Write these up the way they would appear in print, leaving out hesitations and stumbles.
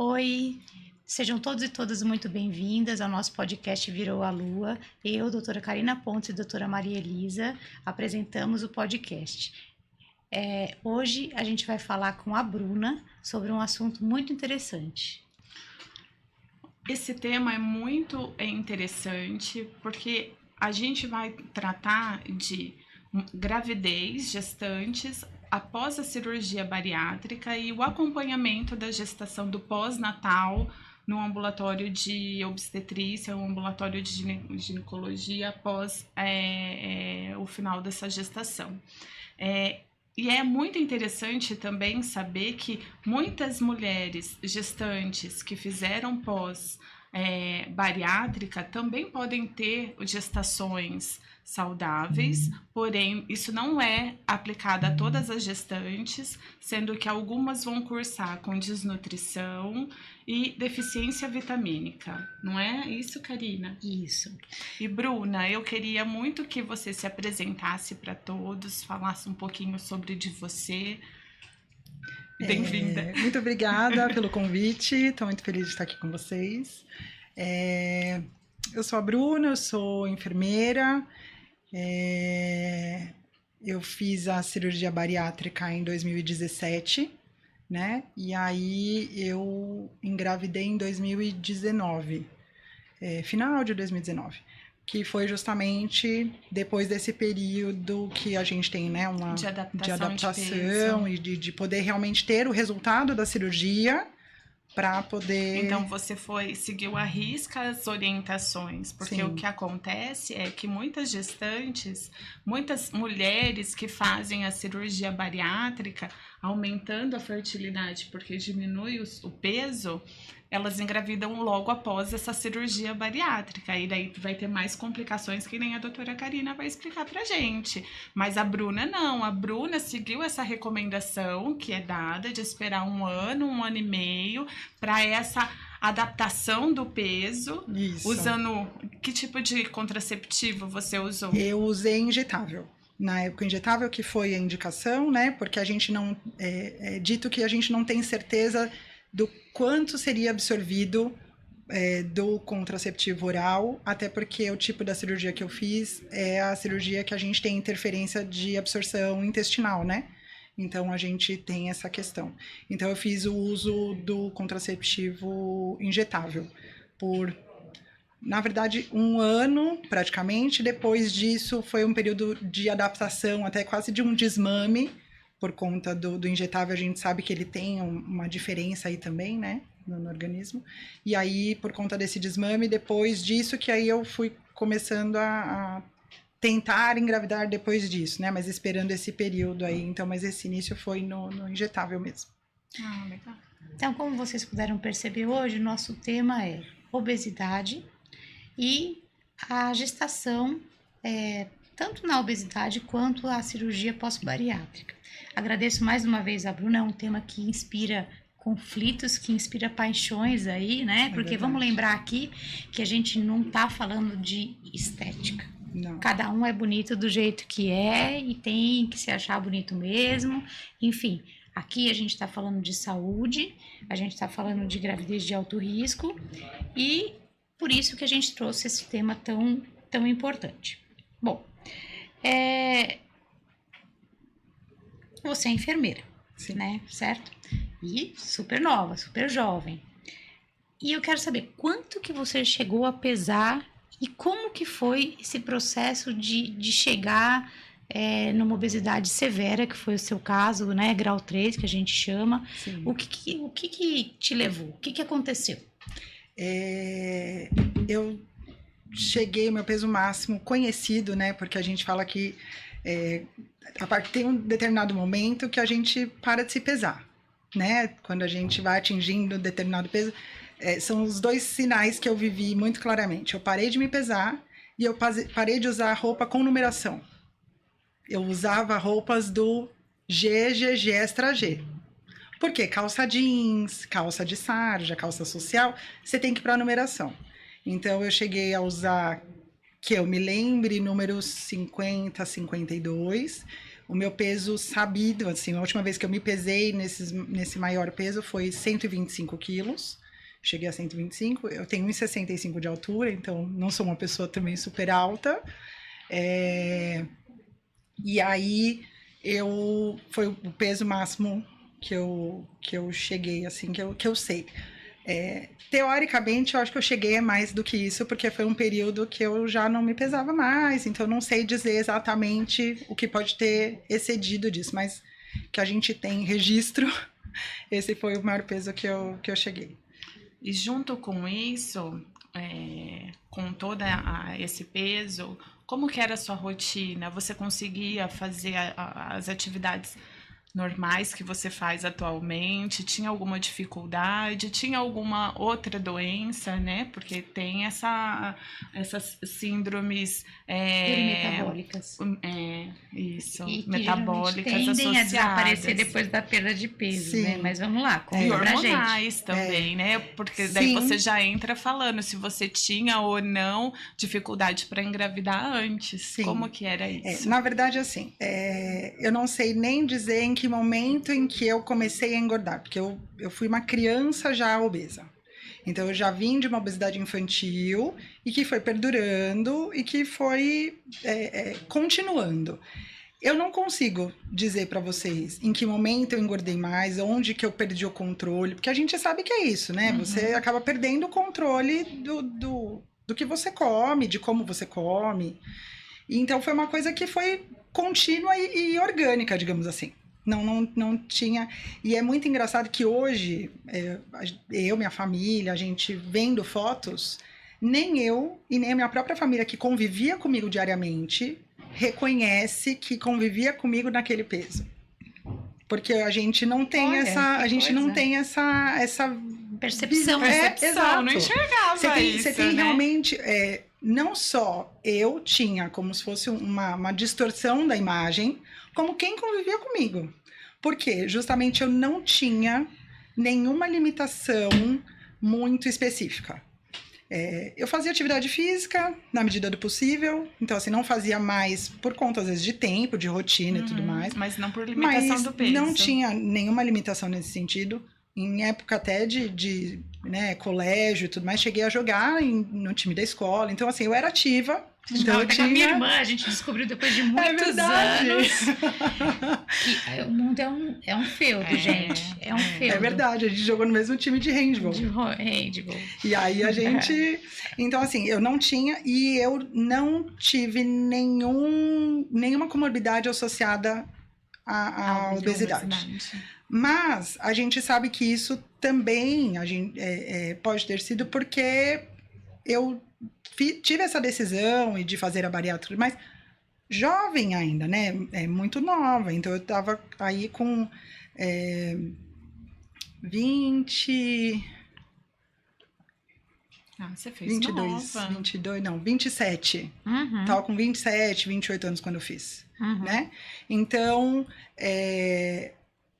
Oi, sejam todos e todas muito bem-vindas ao nosso podcast Virou a Lua. Eu, doutora Karina Pontes e doutora Maria Elisa, apresentamos o podcast. Hoje a gente vai falar com a Bruna sobre um assunto muito interessante. Esse tema é muito interessante porque a gente vai tratar de gravidez, gestantes, após a cirurgia bariátrica e o acompanhamento da gestação do pós-natal no ambulatório de obstetrícia, o ambulatório de ginecologia após o final dessa gestação. E é muito interessante também saber que muitas mulheres gestantes que fizeram bariátrica também podem ter gestações saudáveis, porém isso não é aplicado a todas as gestantes, sendo que algumas vão cursar com desnutrição e deficiência vitamínica, não é isso, Karina? Isso. E Bruna, eu queria muito que você se apresentasse para todos, falasse um pouquinho sobre de você. Bem-vinda. Muito obrigada pelo convite, estou muito feliz de estar aqui com vocês. Eu sou a Bruna, eu sou enfermeira, eu fiz a cirurgia bariátrica em 2017, né? E aí eu engravidei em 2019, final de 2019. Que foi justamente depois desse período que a gente tem, né, de adaptação e de poder realmente ter o resultado da cirurgia para poder... Então, você seguiu à risca as orientações, porque Sim. O que acontece é que muitas gestantes, muitas mulheres que fazem a cirurgia bariátrica, aumentando a fertilidade porque diminui o peso, elas engravidam logo após essa cirurgia bariátrica, e daí vai ter mais complicações que nem a doutora Karina vai explicar pra gente. Mas a Bruna não, a Bruna seguiu essa recomendação que é dada de esperar um ano e meio para essa adaptação do peso. Isso. Usando, que tipo de contraceptivo você usou? Eu usei injetável. Na época, injetável que foi a indicação, né, porque a gente não, é dito que a gente não tem certeza do quanto seria absorvido do contraceptivo oral, até porque o tipo da cirurgia que eu fiz é a cirurgia que a gente tem interferência de absorção intestinal, né? Então, a gente tem essa questão. Então, eu fiz o uso do contraceptivo injetável por, na verdade, 1 ano, praticamente. Depois disso, foi um período de adaptação, até quase de um desmame. Por conta do injetável, a gente sabe que ele tem uma diferença aí também, né, no organismo. E aí, por conta desse desmame, depois disso, que aí eu fui começando a tentar engravidar depois disso, né, mas esperando esse período aí. Então, mas esse início foi no injetável mesmo. Ah, legal. Então, como vocês puderam perceber hoje, o nosso tema é obesidade e a gestação, tanto na obesidade quanto a cirurgia pós-bariátrica. Agradeço mais uma vez a Bruna, é um tema que inspira conflitos, que inspira paixões aí, né? Porque vamos lembrar aqui que a gente não tá falando de estética. Não. Cada um é bonito do jeito que é e tem que se achar bonito mesmo. Enfim, aqui a gente está falando de saúde, a gente está falando de gravidez de alto risco e por isso que a gente trouxe esse tema tão importante. Bom, você é enfermeira, Sim. Né? Certo? E super nova, super jovem. E eu quero saber quanto que você chegou a pesar e como que foi esse processo de chegar numa obesidade severa, que foi o seu caso, né? Grau 3, que a gente chama. Sim. O que te levou? O que aconteceu? Eu cheguei ao meu peso máximo conhecido, né? Porque a gente fala que tem um determinado momento que a gente para de se pesar, né? Quando a gente vai atingindo determinado peso, são os 2 sinais que eu vivi muito claramente. Eu parei de me pesar e eu parei de usar roupa com numeração. Eu usava roupas do G, GG, extra G. Por quê? Calça jeans, calça de sarja, calça social, você tem que ir para a numeração. Então, eu cheguei a usar, que eu me lembre, números 50, 52, o meu peso sabido, assim, a última vez que eu me pesei nesse maior peso foi 125 quilos. Cheguei a 125, eu tenho 1,65 de altura, então não sou uma pessoa também super alta. E aí foi o peso máximo que eu cheguei, assim, que eu sei. Teoricamente, eu acho que eu cheguei a mais do que isso, porque foi um período que eu já não me pesava mais, então eu não sei dizer exatamente o que pode ter excedido disso, mas que a gente tem registro, esse foi o maior peso que eu cheguei. E junto com isso, com todo esse peso, como que era a sua rotina? Você conseguia fazer as atividades normais que você faz atualmente? Tinha alguma dificuldade? Tinha alguma outra doença, né? Porque tem essas síndromes Plurimetabólicas. Isso, E que metabólicas tendem associadas. a desaparecer depois da perda de peso, Sim. né? Mas vamos lá, E conta pra gente. hormonais também, né? Porque daí Sim. você já entra falando se você tinha ou não dificuldade para engravidar antes. Sim. Como que era isso? Na verdade, assim, eu não sei nem dizer em que momento em que eu comecei a engordar, porque eu fui uma criança já obesa. Então, eu já vim de uma obesidade infantil e que foi perdurando e que foi continuando. Eu não consigo dizer para vocês em que momento eu engordei mais, onde que eu perdi o controle, porque a gente sabe que é isso, né? Uhum. Você acaba perdendo o controle do que você come, de como você come. Então, foi uma coisa que foi contínua e orgânica, digamos assim. Não tinha... E é muito engraçado que hoje, minha família, a gente vendo fotos, nem eu e nem a minha própria família que convivia comigo diariamente reconhece que convivia comigo naquele peso. Porque a gente não tem essa percepção. Percepção, não enxergava você tem né? realmente... não só eu tinha como se fosse uma distorção da imagem, como quem convivia comigo. Porque justamente eu não tinha nenhuma limitação muito específica. Eu fazia atividade física na medida do possível, então assim, não fazia mais por conta às vezes de tempo, de rotina e tudo mais. Mas não por limitação do peso. Não tinha nenhuma limitação nesse sentido. Em época até de colégio e tudo mais, cheguei a jogar no time da escola. Então, assim, eu era ativa. Então, Com a minha irmã, a gente descobriu depois de muitos anos que o mundo é um feudo, gente. É um feudo. É verdade, a gente jogou no mesmo time de handball. E aí a gente... Então, assim, eu não tinha e eu não tive nenhuma comorbidade associada à obesidade. Mas a gente sabe que isso também pode ter sido porque eu tive essa decisão de fazer a bariátrica, mas jovem ainda, né? Muito nova. Então eu tava aí com 20... você fez 27. Uhum. Tava com 27, 28 anos quando eu fiz, né? Então,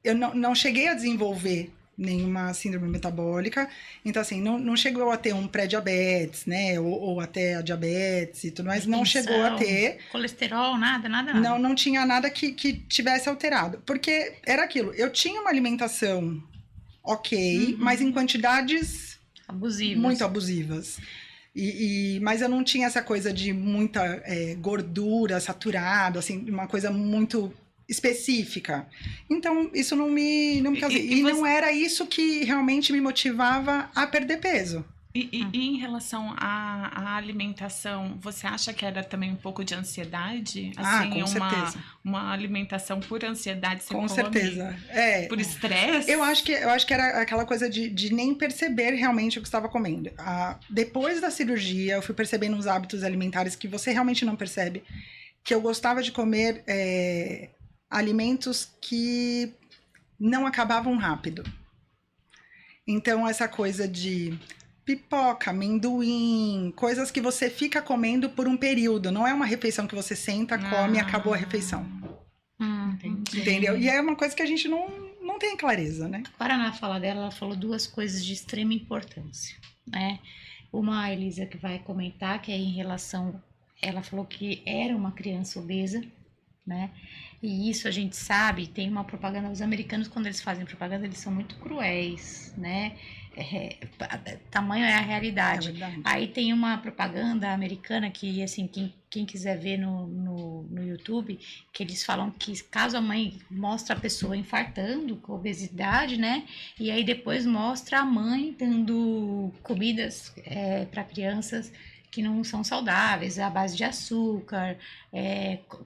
eu não cheguei a desenvolver nenhuma síndrome metabólica, então assim, não chegou a ter um pré-diabetes, né, ou até a diabetes e tudo mais, não chegou a ter. Colesterol, nada. Não tinha nada que tivesse alterado, porque era aquilo, eu tinha uma alimentação ok, mas em quantidades muito abusivas. Mas eu não tinha essa coisa de muita gordura saturada, assim, uma coisa muito específica. Então, isso não me causava. E não era isso que realmente me motivava a perder peso. E em relação à alimentação, você acha que era também um pouco de ansiedade? Assim, com certeza. Uma alimentação por ansiedade, você com come certeza. por estresse? Eu acho que era aquela coisa de nem perceber realmente o que estava comendo. Depois da cirurgia, eu fui percebendo uns hábitos alimentares que você realmente não percebe. Que eu gostava de comer alimentos que não acabavam rápido. Então, essa coisa de pipoca, amendoim, coisas que você fica comendo por um período. Não é uma refeição que você senta, come e acabou a refeição. Entendi. Entendeu? E é uma coisa que a gente não tem clareza, né? Agora, na fala dela, ela falou duas coisas de extrema importância, né? Uma, a Elisa, que vai comentar, que é em relação... Ela falou que era uma criança obesa, né? E isso a gente sabe, tem uma propaganda, os americanos quando eles fazem propaganda, eles são muito cruéis, né? Tamanho é a É realidade. verdade. Aí tem uma propaganda americana que, assim, quem quiser ver no YouTube, que eles falam que caso a mãe mostra a pessoa infartando com obesidade, né? E aí depois mostra a mãe dando comidas para crianças que não são saudáveis, à base de açúcar,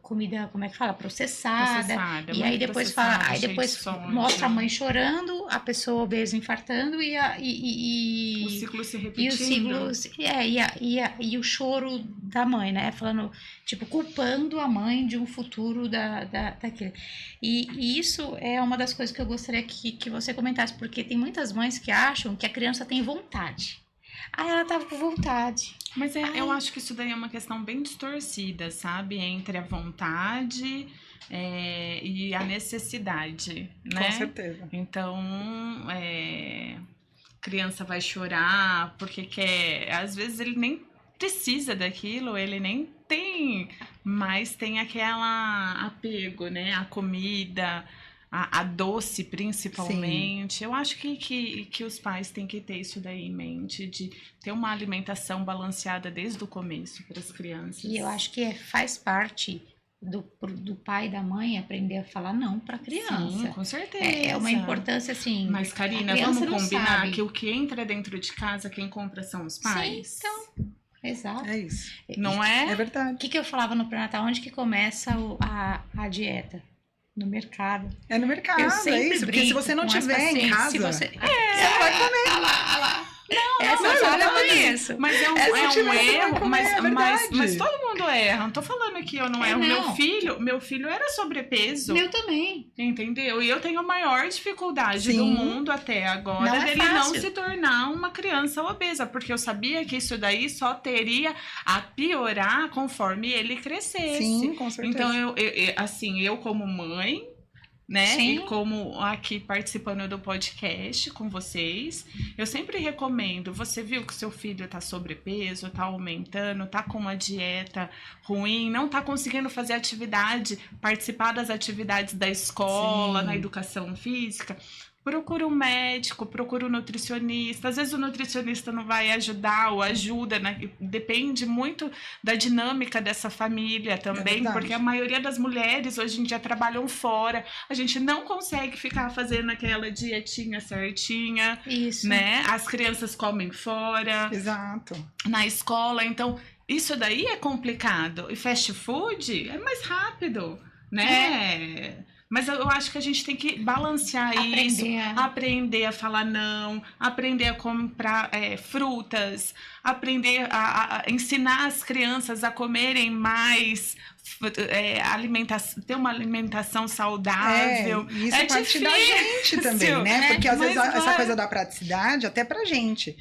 comida, como é que fala? Processada. E aí muito depois fala, processada, aí cheia de depois sódio. mostra a mãe chorando, a pessoa obesa infartando O ciclo se e o repetindo. ciclo, e o choro da mãe, né? Falando, tipo, culpando a mãe de um futuro daquele. E isso é uma das coisas que eu gostaria que você comentasse, porque tem muitas mães que acham que a criança tem vontade. Ah, ela tava com vontade. Mas eu acho que isso daí é uma questão bem distorcida, sabe? Entre a vontade e a necessidade, né? Com certeza. Então, criança vai chorar porque quer. Às vezes ele nem precisa daquilo, ele nem tem, mas tem aquela apego, né? A comida, a doce principalmente. Eu acho que os pais têm que ter isso daí em mente, de ter uma alimentação balanceada desde o começo para as crianças. E eu acho que faz parte do pai e da mãe aprender a falar não para criança. Sim, com certeza. É uma importância assim. Mas, Karina, vamos combinar que o que entra dentro de casa, quem compra são os pais? Sim, então. Exato. É isso. Não é? É O verdade. que eu falava no pré-natal? Onde que começa a dieta? No mercado. É no mercado, Eu é sempre isso. Porque se brinco você não com as tiver em pacientes, casa, se você... você não vai comer. Olha lá. Não, Essa é sala eu verdade. conheço. Mas Se é um tiver, você vai erro, comer, mas, é verdade. mas todo mundo erra. Não tô falando que eu não erro. não. Meu filho era sobrepeso. Meu também. Entendeu? E eu tenho a maior dificuldade Sim. do mundo até agora Não é dele não fácil. se tornar uma criança obesa, porque eu sabia que isso daí só teria a piorar conforme ele crescesse. Sim, com certeza. Então, eu como mãe, né? Sim. E como aqui participando do podcast com vocês, eu sempre recomendo, você viu que seu filho tá sobrepeso, tá aumentando, tá com uma dieta ruim, não tá conseguindo fazer atividade, participar das atividades da escola, Sim. na educação física, procura um médico, procura um nutricionista. Às vezes o nutricionista não vai ajudar ou ajuda, né? Depende muito da dinâmica dessa família também, verdade. porque a maioria das mulheres hoje em dia trabalham fora. A gente não consegue ficar fazendo aquela dietinha certinha, Isso. né? As crianças comem fora, Exato. na escola, então isso daí é complicado. E fast food é mais rápido, né? Mas eu acho que a gente tem que balancear isso, aprender a falar não, aprender a comprar frutas, aprender a ensinar as crianças a comerem mais, ter uma alimentação saudável. E isso parte da gente também, né? Porque às vezes essa coisa da praticidade, até pra gente.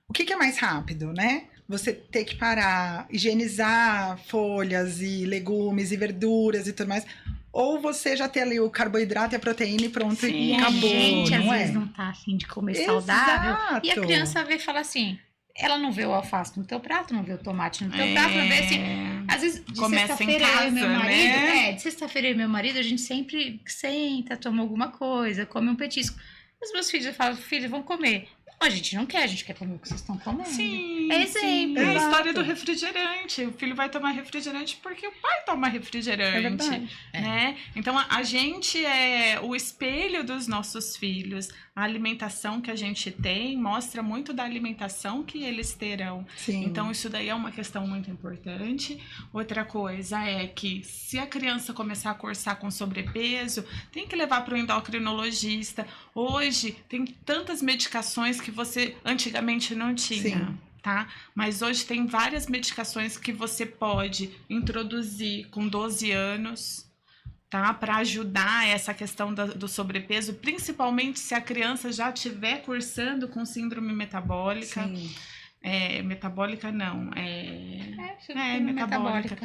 O que é mais rápido, né? Você ter que parar, higienizar folhas e legumes e verduras e tudo mais. Ou você já ter ali o carboidrato e a proteína e pronto, Sim, e acabou, a gente às não é? vezes não tá afim de comer Exato. saudável. E a criança vê e fala assim, ela não vê o alface no teu prato, não vê o tomate no teu prato, não vê assim. Às vezes, de Começa sexta-feira, em eu e casa, meu marido, né? de sexta-feira eu e meu marido, a gente sempre senta, toma alguma coisa, come um petisco. Os meus filhos, eu falo, filhos, vão comer. Não, a gente não quer, a gente quer comer o que vocês estão comendo. Sim, É sim. exemplo. É a Exato. história do refrigerante. O filho vai tomar refrigerante porque o pai toma refrigerante. É verdade. Né? Então a gente é o espelho dos nossos filhos. A alimentação que a gente tem mostra muito da alimentação que eles terão. Sim. Então isso daí é uma questão muito importante. Outra coisa é que se a criança começar a cursar com sobrepeso, tem que levar para o endocrinologista. Hoje tem tantas medicações que você antigamente não tinha. Sim. Tá? Mas hoje tem várias medicações que você pode introduzir com 12 anos, tá? Para ajudar essa questão do sobrepeso, principalmente se a criança já estiver cursando com síndrome metabólica. Sim. Metabólica não, Metabólica.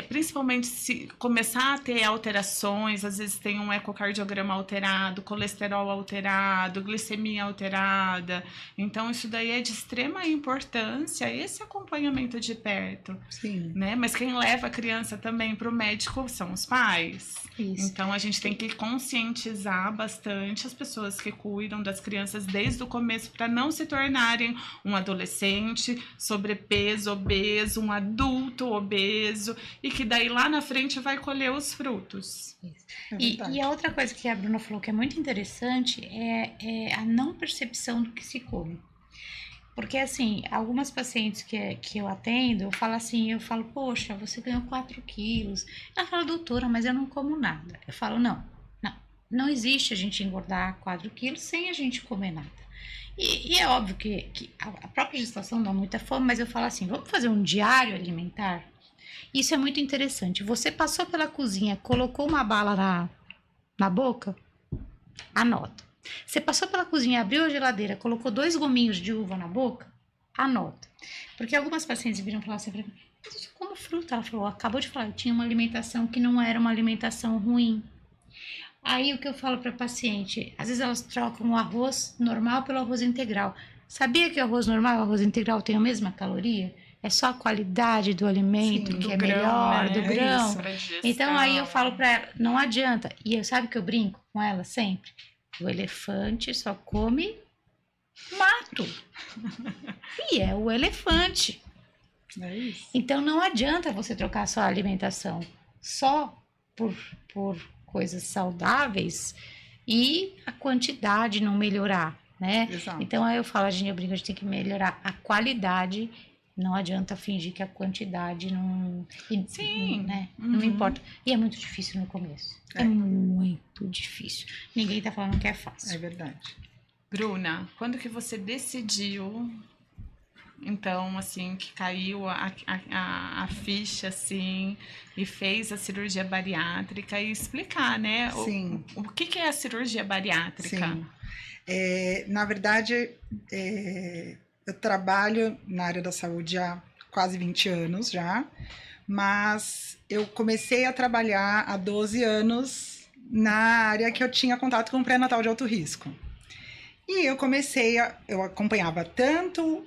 principalmente se começar a ter alterações, às vezes tem um ecocardiograma alterado, colesterol alterado, glicemia alterada. Então, isso daí é de extrema importância, esse acompanhamento de perto. Sim. Né? Mas quem leva a criança também para o médico são os pais. Isso. Então, a gente tem que conscientizar bastante as pessoas que cuidam das crianças desde o começo para não se tornarem um adolescente sobrepeso, obeso, um adulto obeso e que daí lá na frente vai colher os frutos. E a outra coisa que a Bruna falou que é muito interessante é a não percepção do que se come. Porque, assim, algumas pacientes que eu atendo, eu falo, poxa, você ganhou 4 quilos. Ela fala, doutora, mas eu não como nada. Eu falo, não existe a gente engordar 4 quilos sem a gente comer nada. E é óbvio que a própria gestação dá muita fome, mas eu falo assim, vamos fazer um diário alimentar? Isso é muito interessante. Você passou pela cozinha, colocou uma bala na boca? Anota. Você passou pela cozinha, abriu a geladeira, colocou 2 gominhos de uva na boca? Anota. Porque algumas pacientes viram falar assim, mas eu só como fruta. Ela falou, acabou de falar, eu tinha uma alimentação que não era uma alimentação ruim. Aí o que eu falo para paciente, às vezes elas trocam o arroz normal pelo arroz integral. Sabia que o arroz normal e o arroz integral têm a mesma caloria? É só a qualidade do alimento que é grão, melhor, né? do grão. Isso, então aí eu falo para ela, não adianta. E sabe que eu brinco com ela sempre? O elefante só come mato. E é o elefante. É isso. Então não adianta você trocar sua alimentação só por coisas saudáveis e a quantidade não melhorar, né? Exato. Então aí eu falo, a gente tem que melhorar a qualidade. Não adianta fingir que a quantidade não... Sim. Né? Não importa. E é muito difícil no começo. É muito difícil. Ninguém tá falando que é fácil. É verdade. Bruna, quando que você decidiu, então, assim, que caiu a ficha, assim, e fez a cirurgia bariátrica e explicar, né? Sim. O que é a cirurgia bariátrica? Sim. Na verdade, eu trabalho na área da saúde há quase 20 anos já, mas eu comecei a trabalhar há 12 anos na área que eu tinha contato com o pré-natal de alto risco. E eu acompanhava tanto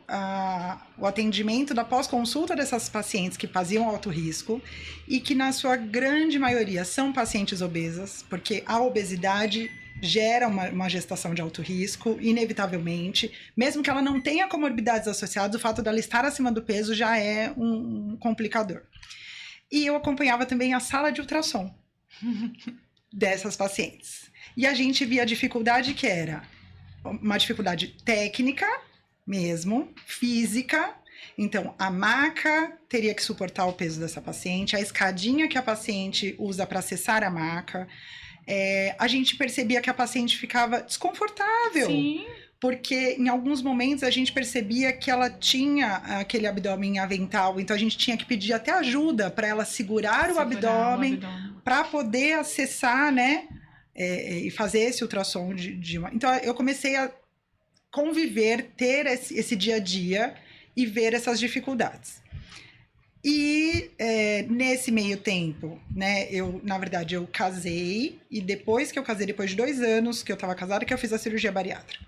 o atendimento da pós-consulta dessas pacientes que faziam alto risco e que na sua grande maioria são pacientes obesas, porque a obesidade gera uma gestação de alto risco, inevitavelmente, mesmo que ela não tenha comorbidades associadas, o fato dela estar acima do peso já é um complicador. E eu acompanhava também a sala de ultrassom dessas pacientes. E a gente via a dificuldade que era uma dificuldade técnica mesmo, física. Então, a maca teria que suportar o peso dessa paciente, a escadinha que a paciente usa para acessar a maca. A gente percebia que a paciente ficava desconfortável. Sim. Porque em alguns momentos a gente percebia que ela tinha aquele abdômen avental, então a gente tinha que pedir até ajuda para ela segurar o abdômen para poder acessar, né? E fazer esse ultrassom Então eu comecei a conviver, ter esse dia a dia e ver essas dificuldades. E nesse meio tempo, né, na verdade, eu casei, e depois que eu casei, depois de 2 anos que eu estava casada, que eu fiz a cirurgia bariátrica.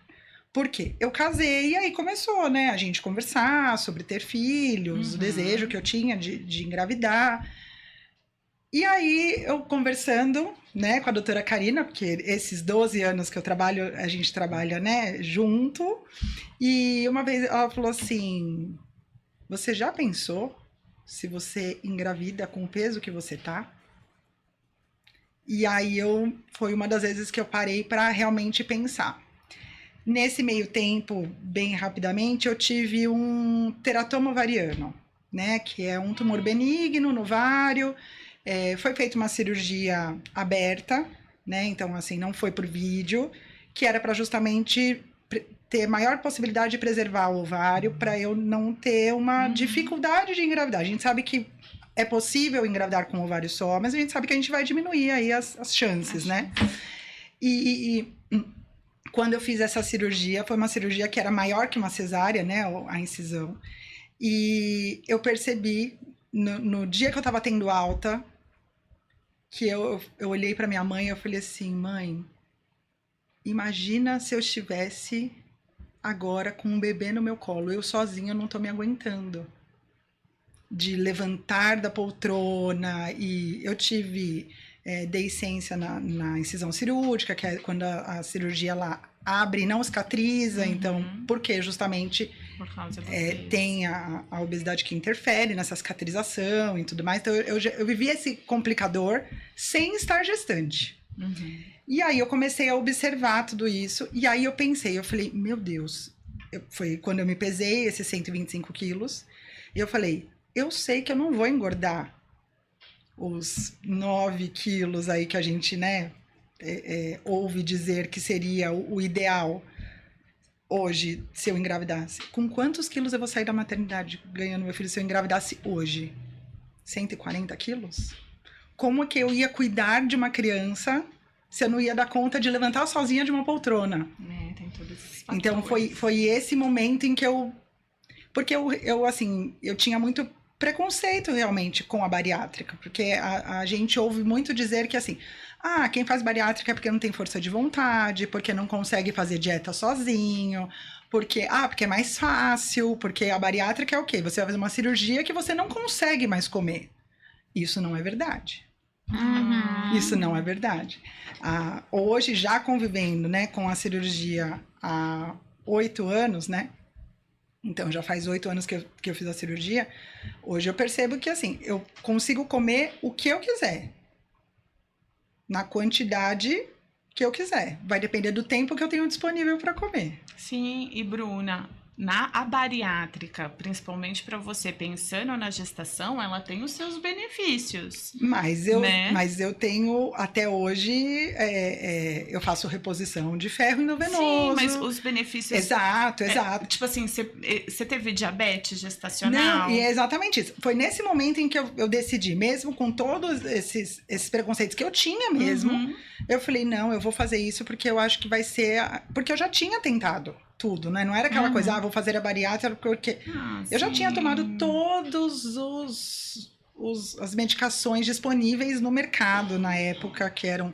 Por quê? Eu casei e aí começou, né, a gente conversar sobre ter filhos, o desejo que eu tinha de engravidar. E aí, eu conversando, né, com a doutora Karina, porque esses 12 anos que eu trabalho, a gente trabalha, né, junto, e uma vez ela falou assim, você já pensou se você engravida com o peso que você tá? E aí, foi uma das vezes que eu parei para realmente pensar. Nesse meio tempo, bem rapidamente, eu tive um teratoma ovariano, né, que é um tumor benigno no ovário. Foi feita uma cirurgia aberta, né? Então, assim, não foi por vídeo, que era para justamente ter maior possibilidade de preservar o ovário, para eu não ter uma dificuldade de engravidar. A gente sabe que é possível engravidar com o ovário só, mas a gente sabe que a gente vai diminuir aí as chances, né? E quando eu fiz essa cirurgia, foi uma cirurgia que era maior que uma cesárea, né? A incisão. E eu percebi no dia que eu tava tendo alta, que eu olhei pra minha mãe e eu falei assim, mãe, imagina se eu estivesse agora com um bebê no meu colo, eu sozinha não tô me aguentando. De levantar da poltrona, e eu tive deiscência na incisão cirúrgica, que é quando a cirurgia ela abre e não cicatriza, então, porque justamente Por causa do tem a obesidade que interfere nessa cicatrização e tudo mais, então eu vivi esse complicador sem estar gestante. E aí eu comecei a observar tudo isso, e aí eu pensei, eu falei, meu Deus, foi quando eu me pesei esses 125 quilos, e eu falei, eu sei que eu não vou engordar os 9 quilos aí que a gente, né, ouve dizer que seria o ideal hoje, se eu engravidasse. Com quantos quilos eu vou sair da maternidade ganhando meu filho se eu engravidasse hoje? 140 quilos? Como que eu ia cuidar de uma criança se eu não ia dar conta de levantar sozinha de uma poltrona? Tem todos esses fatores. Então, foi esse momento em que porque eu assim, eu tinha muito preconceito realmente com a bariátrica, porque a gente ouve muito dizer que assim, quem faz bariátrica é porque não tem força de vontade, porque não consegue fazer dieta sozinho, porque é mais fácil, porque a bariátrica é o quê? Você vai fazer uma cirurgia que você não consegue mais comer. Isso não é verdade. Isso não é verdade. Hoje, já convivendo, né, com a cirurgia há 8 anos, né? Então, já faz 8 anos que eu fiz a cirurgia. Hoje eu percebo que, assim, eu consigo comer o que eu quiser. Na quantidade que eu quiser. Vai depender do tempo que eu tenho disponível para comer. Sim, e Bruna, a bariátrica, principalmente para você pensando na gestação, ela tem os seus benefícios. Mas eu tenho, até hoje, eu faço reposição de ferro endovenoso. Sim, mas os benefícios... Exato. Tipo assim, você teve diabetes gestacional? Não, e é exatamente isso. Foi nesse momento em que eu decidi, mesmo com todos esses preconceitos que eu tinha mesmo, eu falei, não, eu vou fazer isso porque eu acho que vai ser... Porque eu já tinha tentado tudo, né? Não era aquela coisa, vou fazer a bariátrica porque... eu já tinha tomado todos as medicações disponíveis no mercado na época, que eram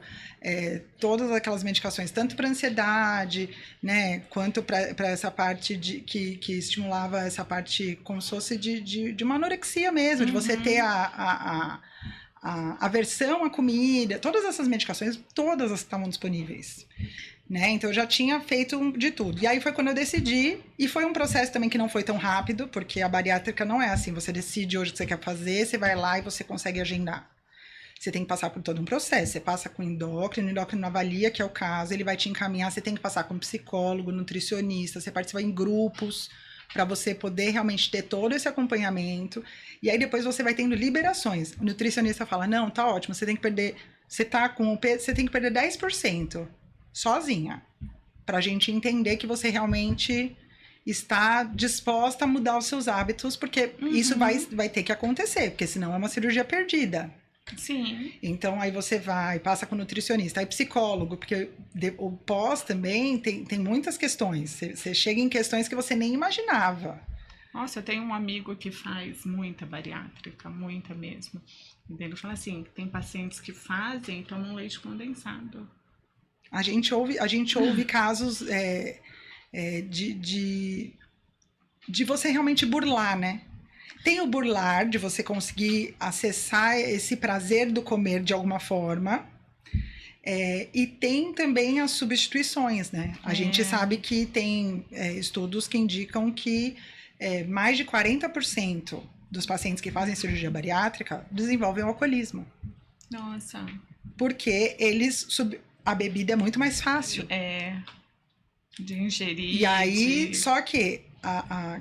todas aquelas medicações, tanto para ansiedade, né, quanto para essa parte que estimulava essa parte como se fosse de uma anorexia mesmo, de você ter a aversão à comida, todas essas medicações, todas estavam disponíveis. Né? Então eu já tinha feito de tudo. E aí foi quando eu decidi, e foi um processo também que não foi tão rápido, porque a bariátrica não é assim, você decide hoje o que você quer fazer, você vai lá e você consegue agendar. Você tem que passar por todo um processo, você passa com o endócrino avalia, que é o caso, ele vai te encaminhar, você tem que passar com psicólogo, nutricionista, você participa em grupos, para você poder realmente ter todo esse acompanhamento, e aí depois você vai tendo liberações. O nutricionista fala, não, tá ótimo, você tem que perder, você tá com o peso, você tem que perder 10%. Sozinha, para a gente entender que você realmente está disposta a mudar os seus hábitos, porque isso vai ter que acontecer, porque senão é uma cirurgia perdida. Sim. Então, aí você passa com nutricionista, aí psicólogo, porque o pós também tem muitas questões, você chega em questões que você nem imaginava. Nossa, eu tenho um amigo que faz muita bariátrica, muita mesmo. E ele fala assim, tem pacientes que fazem e tomam leite condensado. A gente ouve casos de você realmente burlar, né? Tem o burlar, de você conseguir acessar esse prazer do comer de alguma forma. E tem também as substituições, né? A gente sabe que tem estudos que indicam que mais de 40% dos pacientes que fazem cirurgia bariátrica desenvolvem o alcoolismo. Nossa. Porque a bebida é muito mais fácil. De ingerir. E aí, só que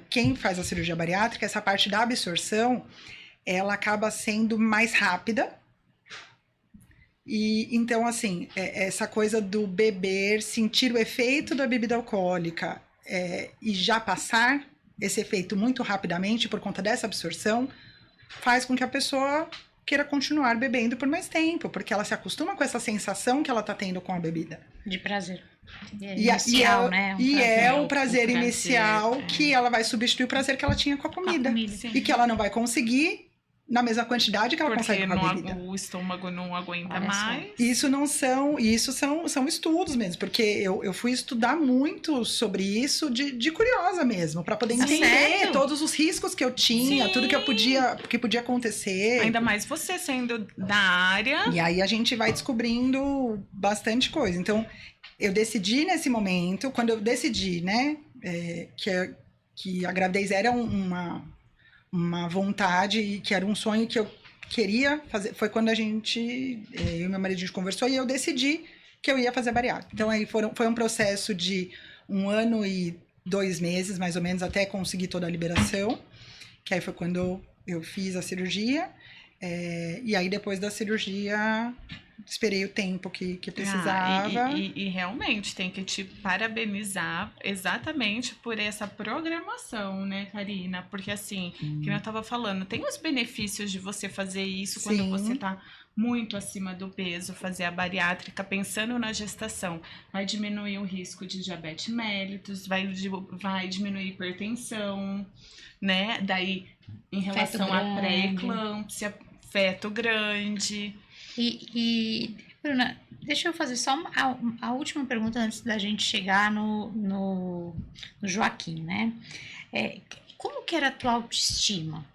quem faz a cirurgia bariátrica, essa parte da absorção, ela acaba sendo mais rápida. E então, assim, essa coisa do beber, sentir o efeito da bebida alcoólica e já passar esse efeito muito rapidamente por conta dessa absorção, faz com que a pessoa queira continuar bebendo por mais tempo, porque ela se acostuma com essa sensação que ela tá tendo com a bebida. De prazer. Inicial, né? O prazer inicial que ela vai substituir o prazer que ela tinha com a comida. Sim. E que ela não vai conseguir na mesma quantidade que ela Porque consegue com a bebida. o estômago não aguenta Olha só. mais. Isso são estudos mesmo, porque eu fui estudar muito sobre isso de curiosa mesmo, para poder Ah, entender sério? todos os riscos que eu tinha, Sim. tudo que podia acontecer. Ainda mais você sendo da área. E aí a gente vai descobrindo bastante coisa. Então, eu decidi nesse momento, quando eu decidi, né, que a gravidez era uma vontade e que era um sonho que eu queria fazer, foi quando eu e meu marido, a gente conversou e eu decidi que eu ia fazer bariátrica. Então, aí foi um processo de 1 ano e 2 meses, mais ou menos, até conseguir toda a liberação, que aí foi quando eu fiz a cirurgia. E aí, depois da cirurgia, esperei o tempo que precisava. E realmente tem que te parabenizar exatamente por essa programação, né, Karina? Porque assim, que eu tava falando, tem os benefícios de você fazer isso quando Sim. você tá muito acima do peso, fazer a bariátrica pensando na gestação. Vai diminuir o risco de diabetes mellitus, vai diminuir hipertensão, né? Daí, em relação à pré-eclâmpsia, feto grande. E, Bruna, deixa eu fazer só a última pergunta antes da gente chegar no Joaquim, né? Como que era a tua autoestima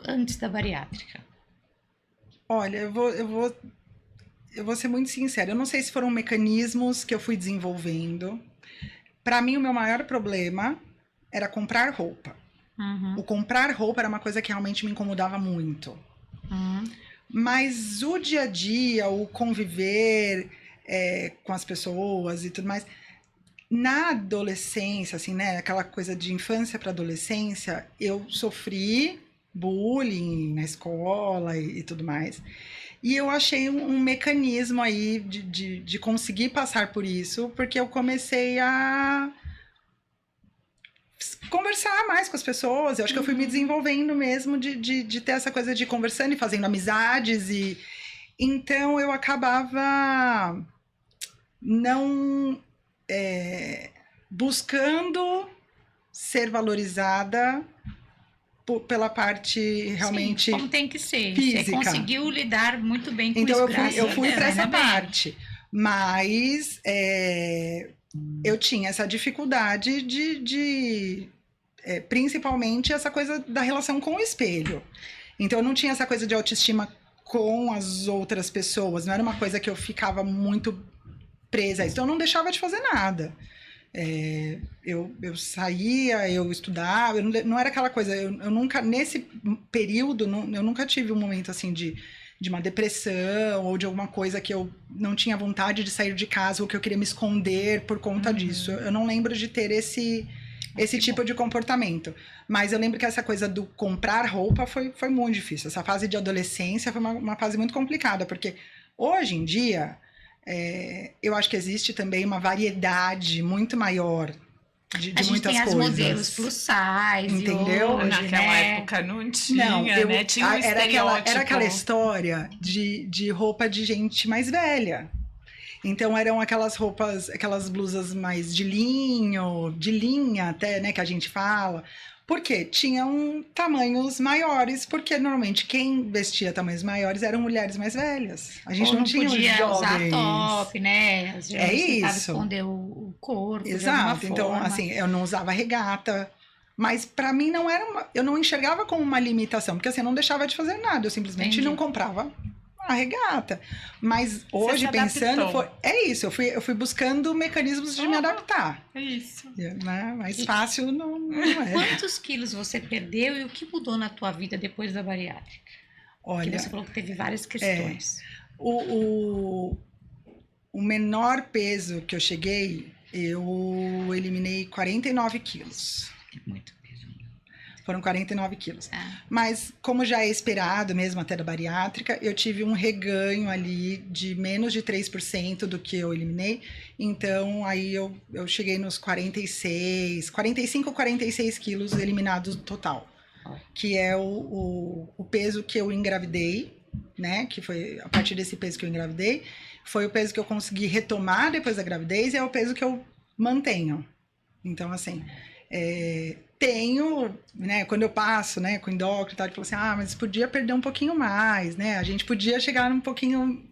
antes da bariátrica? Olha, eu vou ser muito sincera. Eu não sei se foram mecanismos que eu fui desenvolvendo. Para mim, o meu maior problema era comprar roupa. Uhum. O comprar roupa era uma coisa que realmente me incomodava muito. Uhum. Mas o dia a dia, o conviver com as pessoas e tudo mais, na adolescência, assim, né, aquela coisa de infância para adolescência, eu sofri bullying na escola e tudo mais. E eu achei um mecanismo aí de conseguir passar por isso, porque eu comecei a conversar mais com as pessoas. Eu acho que eu fui me desenvolvendo mesmo de ter essa coisa de conversando e fazendo amizades. Então eu acabava não buscando ser valorizada pela parte realmente. Sim, como tem que ser. Física. Você conseguiu lidar muito bem com então isso. eu fui para essa ainda bem. parte. Mas eu tinha essa dificuldade principalmente essa coisa da relação com o espelho. Então eu não tinha essa coisa de autoestima com as outras pessoas, não era uma coisa que eu ficava muito presa a isso. Então eu não deixava de fazer nada. Eu saía, eu estudava, eu não era aquela coisa, eu nunca, nesse período, eu nunca tive um momento assim de uma depressão ou de alguma coisa que eu não tinha vontade de sair de casa ou que eu queria me esconder por conta disso. Eu não lembro de ter esse tipo de comportamento. Mas eu lembro que essa coisa do comprar roupa foi muito difícil. Essa fase de adolescência foi uma fase muito complicada, porque hoje em dia eu acho que existe também uma variedade muito maior de a gente muitas tem as coisas. modelos plus size, entendeu? Hoje, Naquela né? época não tinha, Não, né? Tinha um era aquela história de roupa de gente mais velha. Então eram aquelas roupas, aquelas blusas mais de linho, de linha até, né, que a gente fala. Porque tinham tamanhos maiores, porque normalmente quem vestia tamanhos maiores eram mulheres mais velhas. A gente Ou não tinha os podia usar jovens. top, né? Às vezes tentava isso. esconder o corpo. Exato. De Então, forma. assim, eu não usava regata. Mas para mim não era eu não enxergava como uma limitação, porque assim, eu não deixava de fazer nada, eu simplesmente Entendi. não comprava a regata. Mas hoje, se pensando, adaptou. isso, eu fui buscando mecanismos de me adaptar. É isso. Né? Mais fácil não é. Quantos quilos você perdeu e o que mudou na tua vida depois da bariátrica? Porque Olha, você falou que teve várias questões. o menor peso que eu cheguei, eu eliminei 49 quilos. Muito peso. Foram 49 quilos. Ah. Mas, como já é esperado mesmo até da bariátrica, eu tive um reganho ali de menos de 3% do que eu eliminei. Então, aí eu cheguei nos 45, 46 quilos eliminados no total. Que é o peso que eu engravidei, né? Que foi a partir desse peso que eu engravidei. Foi o peso que eu consegui retomar depois da gravidez e é o peso que eu mantenho. Então, assim, tenho, né, quando eu passo, né, com o endócrino e tal, ele falou assim, mas podia perder um pouquinho mais, né, a gente podia chegar um pouquinho...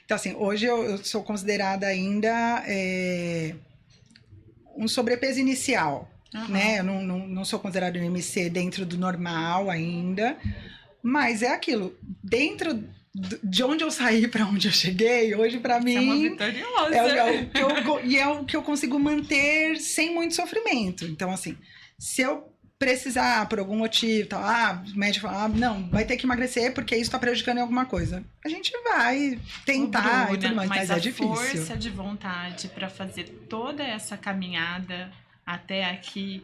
Então, assim, hoje eu sou considerada ainda um sobrepeso inicial, né, eu não sou considerada um MC dentro do normal ainda, mas é aquilo, dentro de onde eu saí para onde eu cheguei, hoje para mim... Você é uma vitoriosa. É o que eu consigo manter sem muito sofrimento. Então, assim, se eu precisar por algum motivo, tal, o médico fala, não, vai ter que emagrecer porque isso está prejudicando em alguma coisa. A gente vai tentar e tudo mais, mas é difícil. Mas a força de vontade para fazer toda essa caminhada até aqui...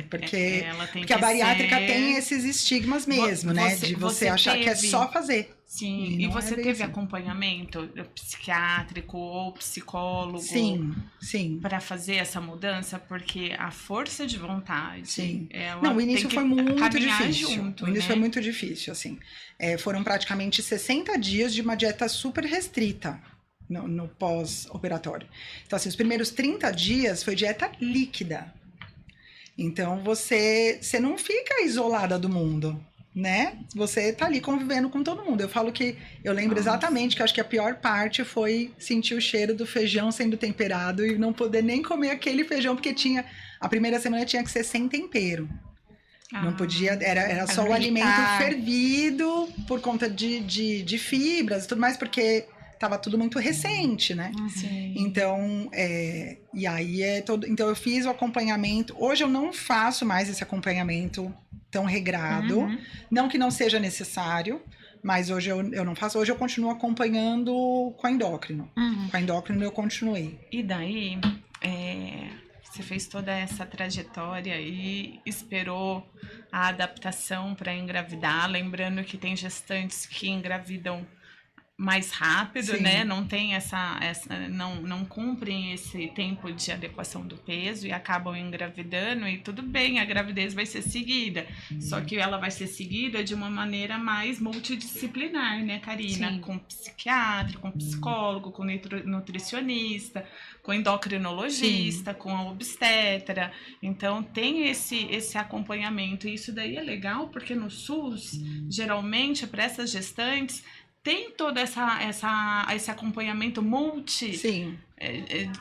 porque a bariátrica tem esses estigmas mesmo, né? De você achar que é só fazer. Sim, e você teve acompanhamento psiquiátrico ou psicólogo? Sim. Para fazer essa mudança? Porque a força de vontade... Sim. Ela o início foi muito difícil. Junto, o início né? foi muito difícil, assim. Foram praticamente 60 dias de uma dieta super restrita no pós-operatório. Então, assim, os primeiros 30 dias foi dieta líquida. Então, você não fica isolada do mundo, né? Você tá ali convivendo com todo mundo. Eu falo que, eu lembro exatamente que acho que a pior parte foi sentir o cheiro do feijão sendo temperado e não poder nem comer aquele feijão, porque a primeira semana tinha que ser sem tempero. Não podia, era só o alimento fervido por conta de fibras e tudo mais, porque tava tudo muito recente, né? Sim. Então, e aí então eu fiz o acompanhamento. Hoje eu não faço mais esse acompanhamento tão regrado. Não que não seja necessário, mas hoje eu não faço. Hoje eu continuo acompanhando com a endócrino. Com a endócrino eu continuei. E daí, você fez toda essa trajetória e esperou a adaptação para engravidar. Lembrando que tem gestantes que engravidam mais rápido, né? Não tem não cumprem esse tempo de adequação do peso e acabam engravidando, e tudo bem, a gravidez vai ser seguida, só que ela vai ser seguida de uma maneira mais multidisciplinar, né, Karina? Sim. Com psiquiatra, com psicólogo, com nutricionista, com endocrinologista, com a obstetra. Então tem esse acompanhamento, e isso daí é legal porque no SUS, geralmente, para essas gestantes, tem todo esse acompanhamento Sim.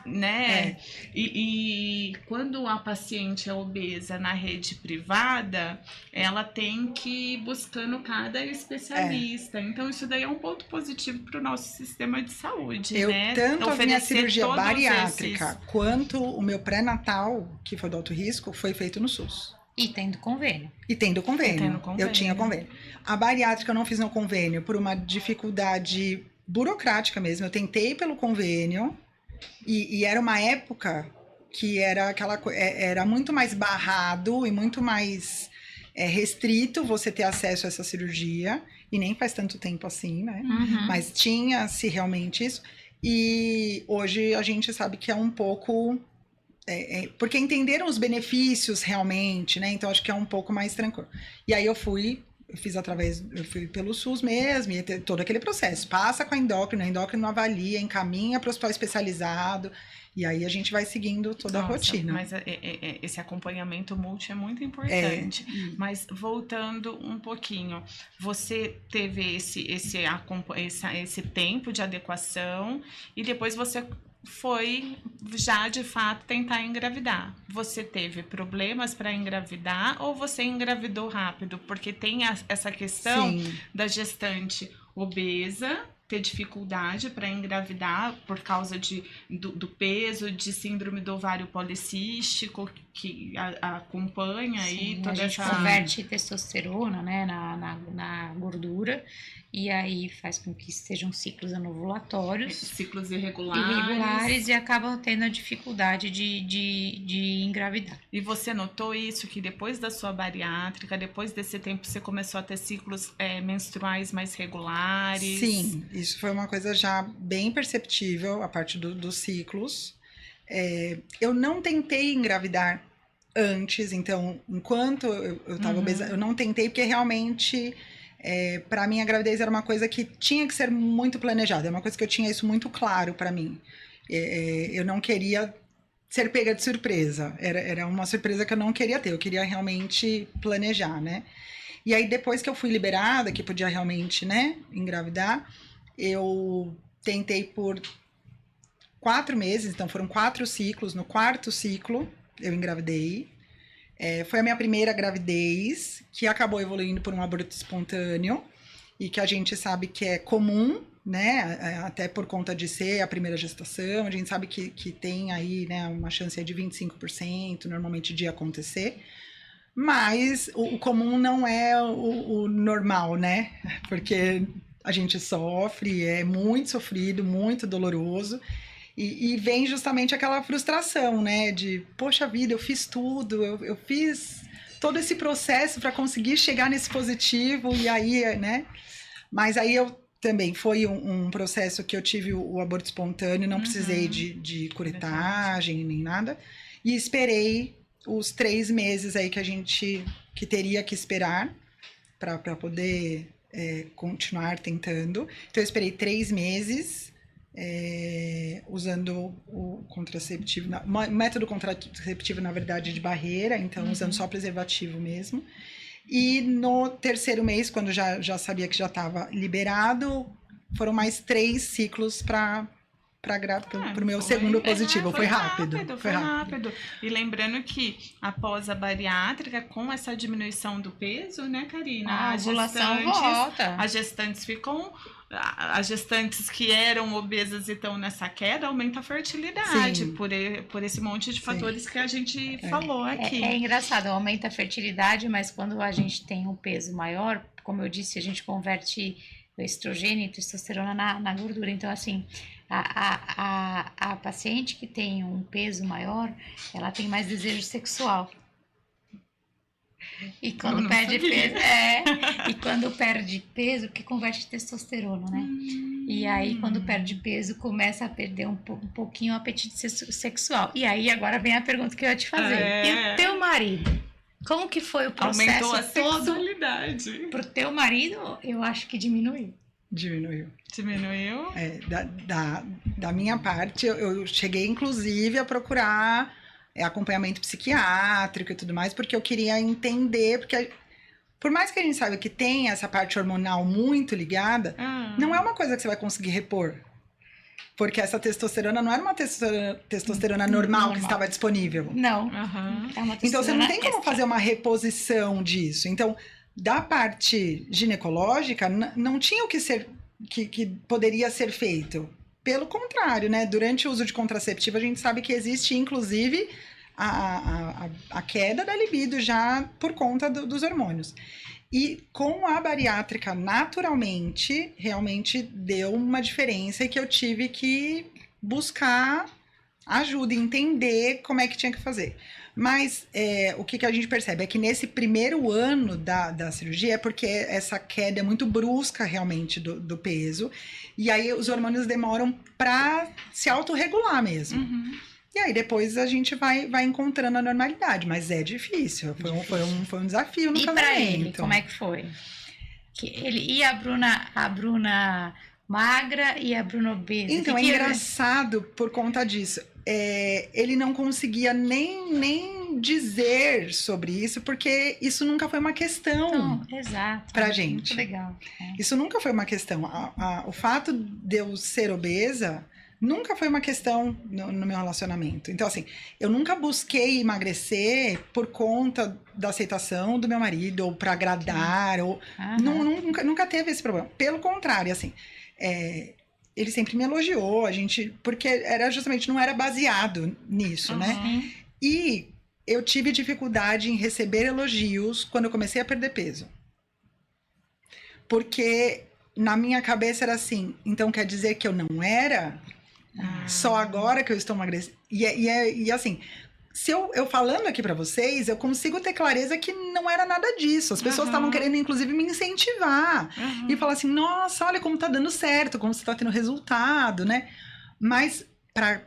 Né? E quando a paciente é obesa na rede privada, ela tem que ir buscando cada especialista. Então, isso daí é um ponto positivo para o nosso sistema de saúde, né? Tanto a minha cirurgia bariátrica quanto o meu pré-natal, que foi do alto risco, foi feito no SUS. E tendo convênio. Eu tinha convênio. A bariátrica eu não fiz no convênio por uma dificuldade burocrática mesmo. Eu tentei pelo convênio e era uma época que era muito mais barrado e muito mais restrito você ter acesso a essa cirurgia. E nem faz tanto tempo assim, né? Mas tinha-se realmente isso. E hoje a gente sabe que é um pouco... porque entenderam os benefícios realmente, né? Então acho que é um pouco mais tranquilo. E aí eu fui pelo SUS mesmo, e todo aquele processo. Passa com a endócrino avalia, encaminha para o hospital especializado, e aí a gente vai seguindo toda a rotina. Mas esse acompanhamento multi é muito importante. Mas voltando um pouquinho, você teve esse tempo de adequação e depois você foi já de fato tentar engravidar. Você teve problemas para engravidar ou você engravidou rápido? Porque tem essa questão da gestante obesa ter dificuldade para engravidar por causa do peso, de síndrome do ovário policístico que acompanha aí toda a gente converte testosterona, né, na gordura, e aí faz com que sejam ciclos anovulatórios, ciclos irregulares, e acabam tendo a dificuldade de engravidar. E você notou isso, que depois da sua bariátrica, depois desse tempo, você começou a ter ciclos menstruais mais regulares? Sim, isso foi uma coisa já bem perceptível, a parte dos ciclos. Eu não tentei engravidar antes, então, enquanto eu estava obesa, eu não tentei, porque realmente, para mim, a gravidez era uma coisa que tinha que ser muito planejada, é uma coisa que eu tinha isso muito claro para mim. Eu não queria ser pega de surpresa. Era uma surpresa que eu não queria ter, eu queria realmente planejar, né? E aí, depois que eu fui liberada, que podia realmente, né, engravidar, eu tentei por 4 meses, então foram 4 ciclos. No 4º ciclo, eu engravidei. Foi a minha primeira gravidez, que acabou evoluindo por um aborto espontâneo, e que a gente sabe que é comum, né, até por conta de ser a primeira gestação, a gente sabe que tem aí, né, uma chance de 25%, normalmente, de acontecer, mas o comum não é o normal, né, porque a gente sofre, é muito sofrido, muito doloroso, e vem justamente aquela frustração, né, de, poxa vida, eu fiz tudo, eu fiz todo esse processo para conseguir chegar nesse positivo, e aí, né, mas aí eu também, foi um processo que eu tive o aborto espontâneo, não precisei de curetagem, nem nada, e esperei os 3 meses aí que teria que esperar para poder continuar tentando. Então, eu esperei 3 meses, usando o contraceptivo, método contraceptivo, na verdade, de barreira, então usando só preservativo mesmo. E no 3º mês, quando já sabia que já estava liberado, foram mais 3 ciclos para o meu segundo positivo. Foi rápido. Foi rápido. E lembrando que após a bariátrica, com essa diminuição do peso, né, Karina? A ovulação volta. As gestantes ficam... As gestantes que eram obesas e estão nessa queda, aumenta a fertilidade por esse monte de fatores que a gente falou aqui. É engraçado, aumenta a fertilidade, mas quando a gente tem um peso maior, como eu disse, a gente converte o estrogênio e testosterona na gordura. Então, assim, a paciente que tem um peso maior, ela tem mais desejo sexual. E quando perde peso, e quando perde peso, que converte testosterona, né? E aí, quando perde peso, começa a perder um pouquinho o apetite sexual. E aí, agora vem a pergunta que eu ia te fazer. E o teu marido? Como que foi o processo? Aumentou a todo? sexualidade. Pro teu marido, eu acho que diminuiu. Diminuiu? Da minha parte, eu cheguei, inclusive, a procurar acompanhamento psiquiátrico e tudo mais, porque eu queria entender, porque por mais que a gente saiba que tem essa parte hormonal muito ligada, não é uma coisa que você vai conseguir repor. Porque essa testosterona não era uma testosterona normal que estava disponível. Não. Então, você não tem como fazer uma reposição disso. Então, da parte ginecológica, não tinha o que ser, que poderia ser feito. Pelo contrário, né? Durante o uso de contraceptivo, a gente sabe que existe, inclusive, a queda da libido já por conta dos hormônios. E com a bariátrica, naturalmente, realmente deu uma diferença e que eu tive que buscar ajuda, entender como é que tinha que fazer. Mas o que a gente percebe é que nesse primeiro ano da cirurgia, é porque essa queda é muito brusca realmente do peso, e aí os hormônios demoram para se autorregular mesmo. E aí depois a gente vai encontrando a normalidade, mas é difícil, foi um desafio no casamento. E para ele, como é que foi? E a Bruna magra e a Bruna obesa? Então, é engraçado por conta disso. Ele não conseguia nem dizer sobre isso, porque isso nunca foi uma questão pra gente. Muito legal. Isso nunca foi uma questão. O fato de eu ser obesa nunca foi uma questão no meu relacionamento. Então, assim, eu nunca busquei emagrecer por conta da aceitação do meu marido, ou pra agradar, ou... Nunca teve esse problema. Pelo contrário, assim... ele sempre me elogiou, porque era justamente, não era baseado nisso, né? E eu tive dificuldade em receber elogios quando eu comecei a perder peso. Porque na minha cabeça era assim, então quer dizer que eu não era? Só agora que eu estou emagrecendo? E assim, se eu falando aqui pra vocês, eu consigo ter clareza que não era nada disso. As pessoas estavam querendo, inclusive, me incentivar. E falar assim, nossa, olha como tá dando certo, como você tá tendo resultado, né? Mas,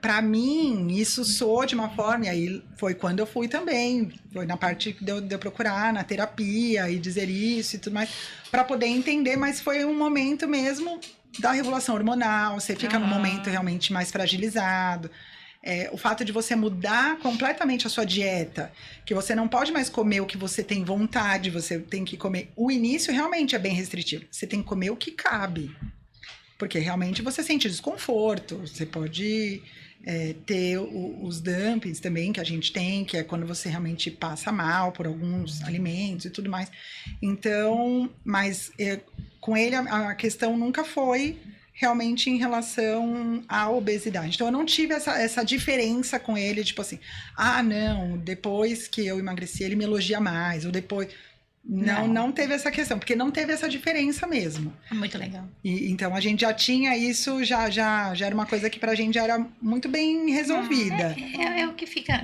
pra mim, isso soou de uma forma, e aí foi quando eu fui também. Foi na parte de eu procurar, na terapia, e dizer isso e tudo mais, pra poder entender, mas foi um momento mesmo da regulação hormonal, você fica num momento realmente mais fragilizado. o fato de você mudar completamente a sua dieta, que você não pode mais comer o que você tem vontade, você tem que comer. O início realmente é bem restritivo. Você tem que comer o que cabe. Porque realmente você sente desconforto. Você pode ter os dumpings também que a gente tem, que é quando você realmente passa mal por alguns alimentos e tudo mais. Então, mas com ele a questão nunca foi realmente em relação à obesidade. Então, eu não tive essa diferença com ele, tipo assim, não, depois que eu emagreci, ele me elogia mais, ou depois... Não teve essa questão, porque não teve essa diferença mesmo. Muito legal. Então, a gente já tinha isso, já era uma coisa que pra gente já era muito bem resolvida. É o que fica,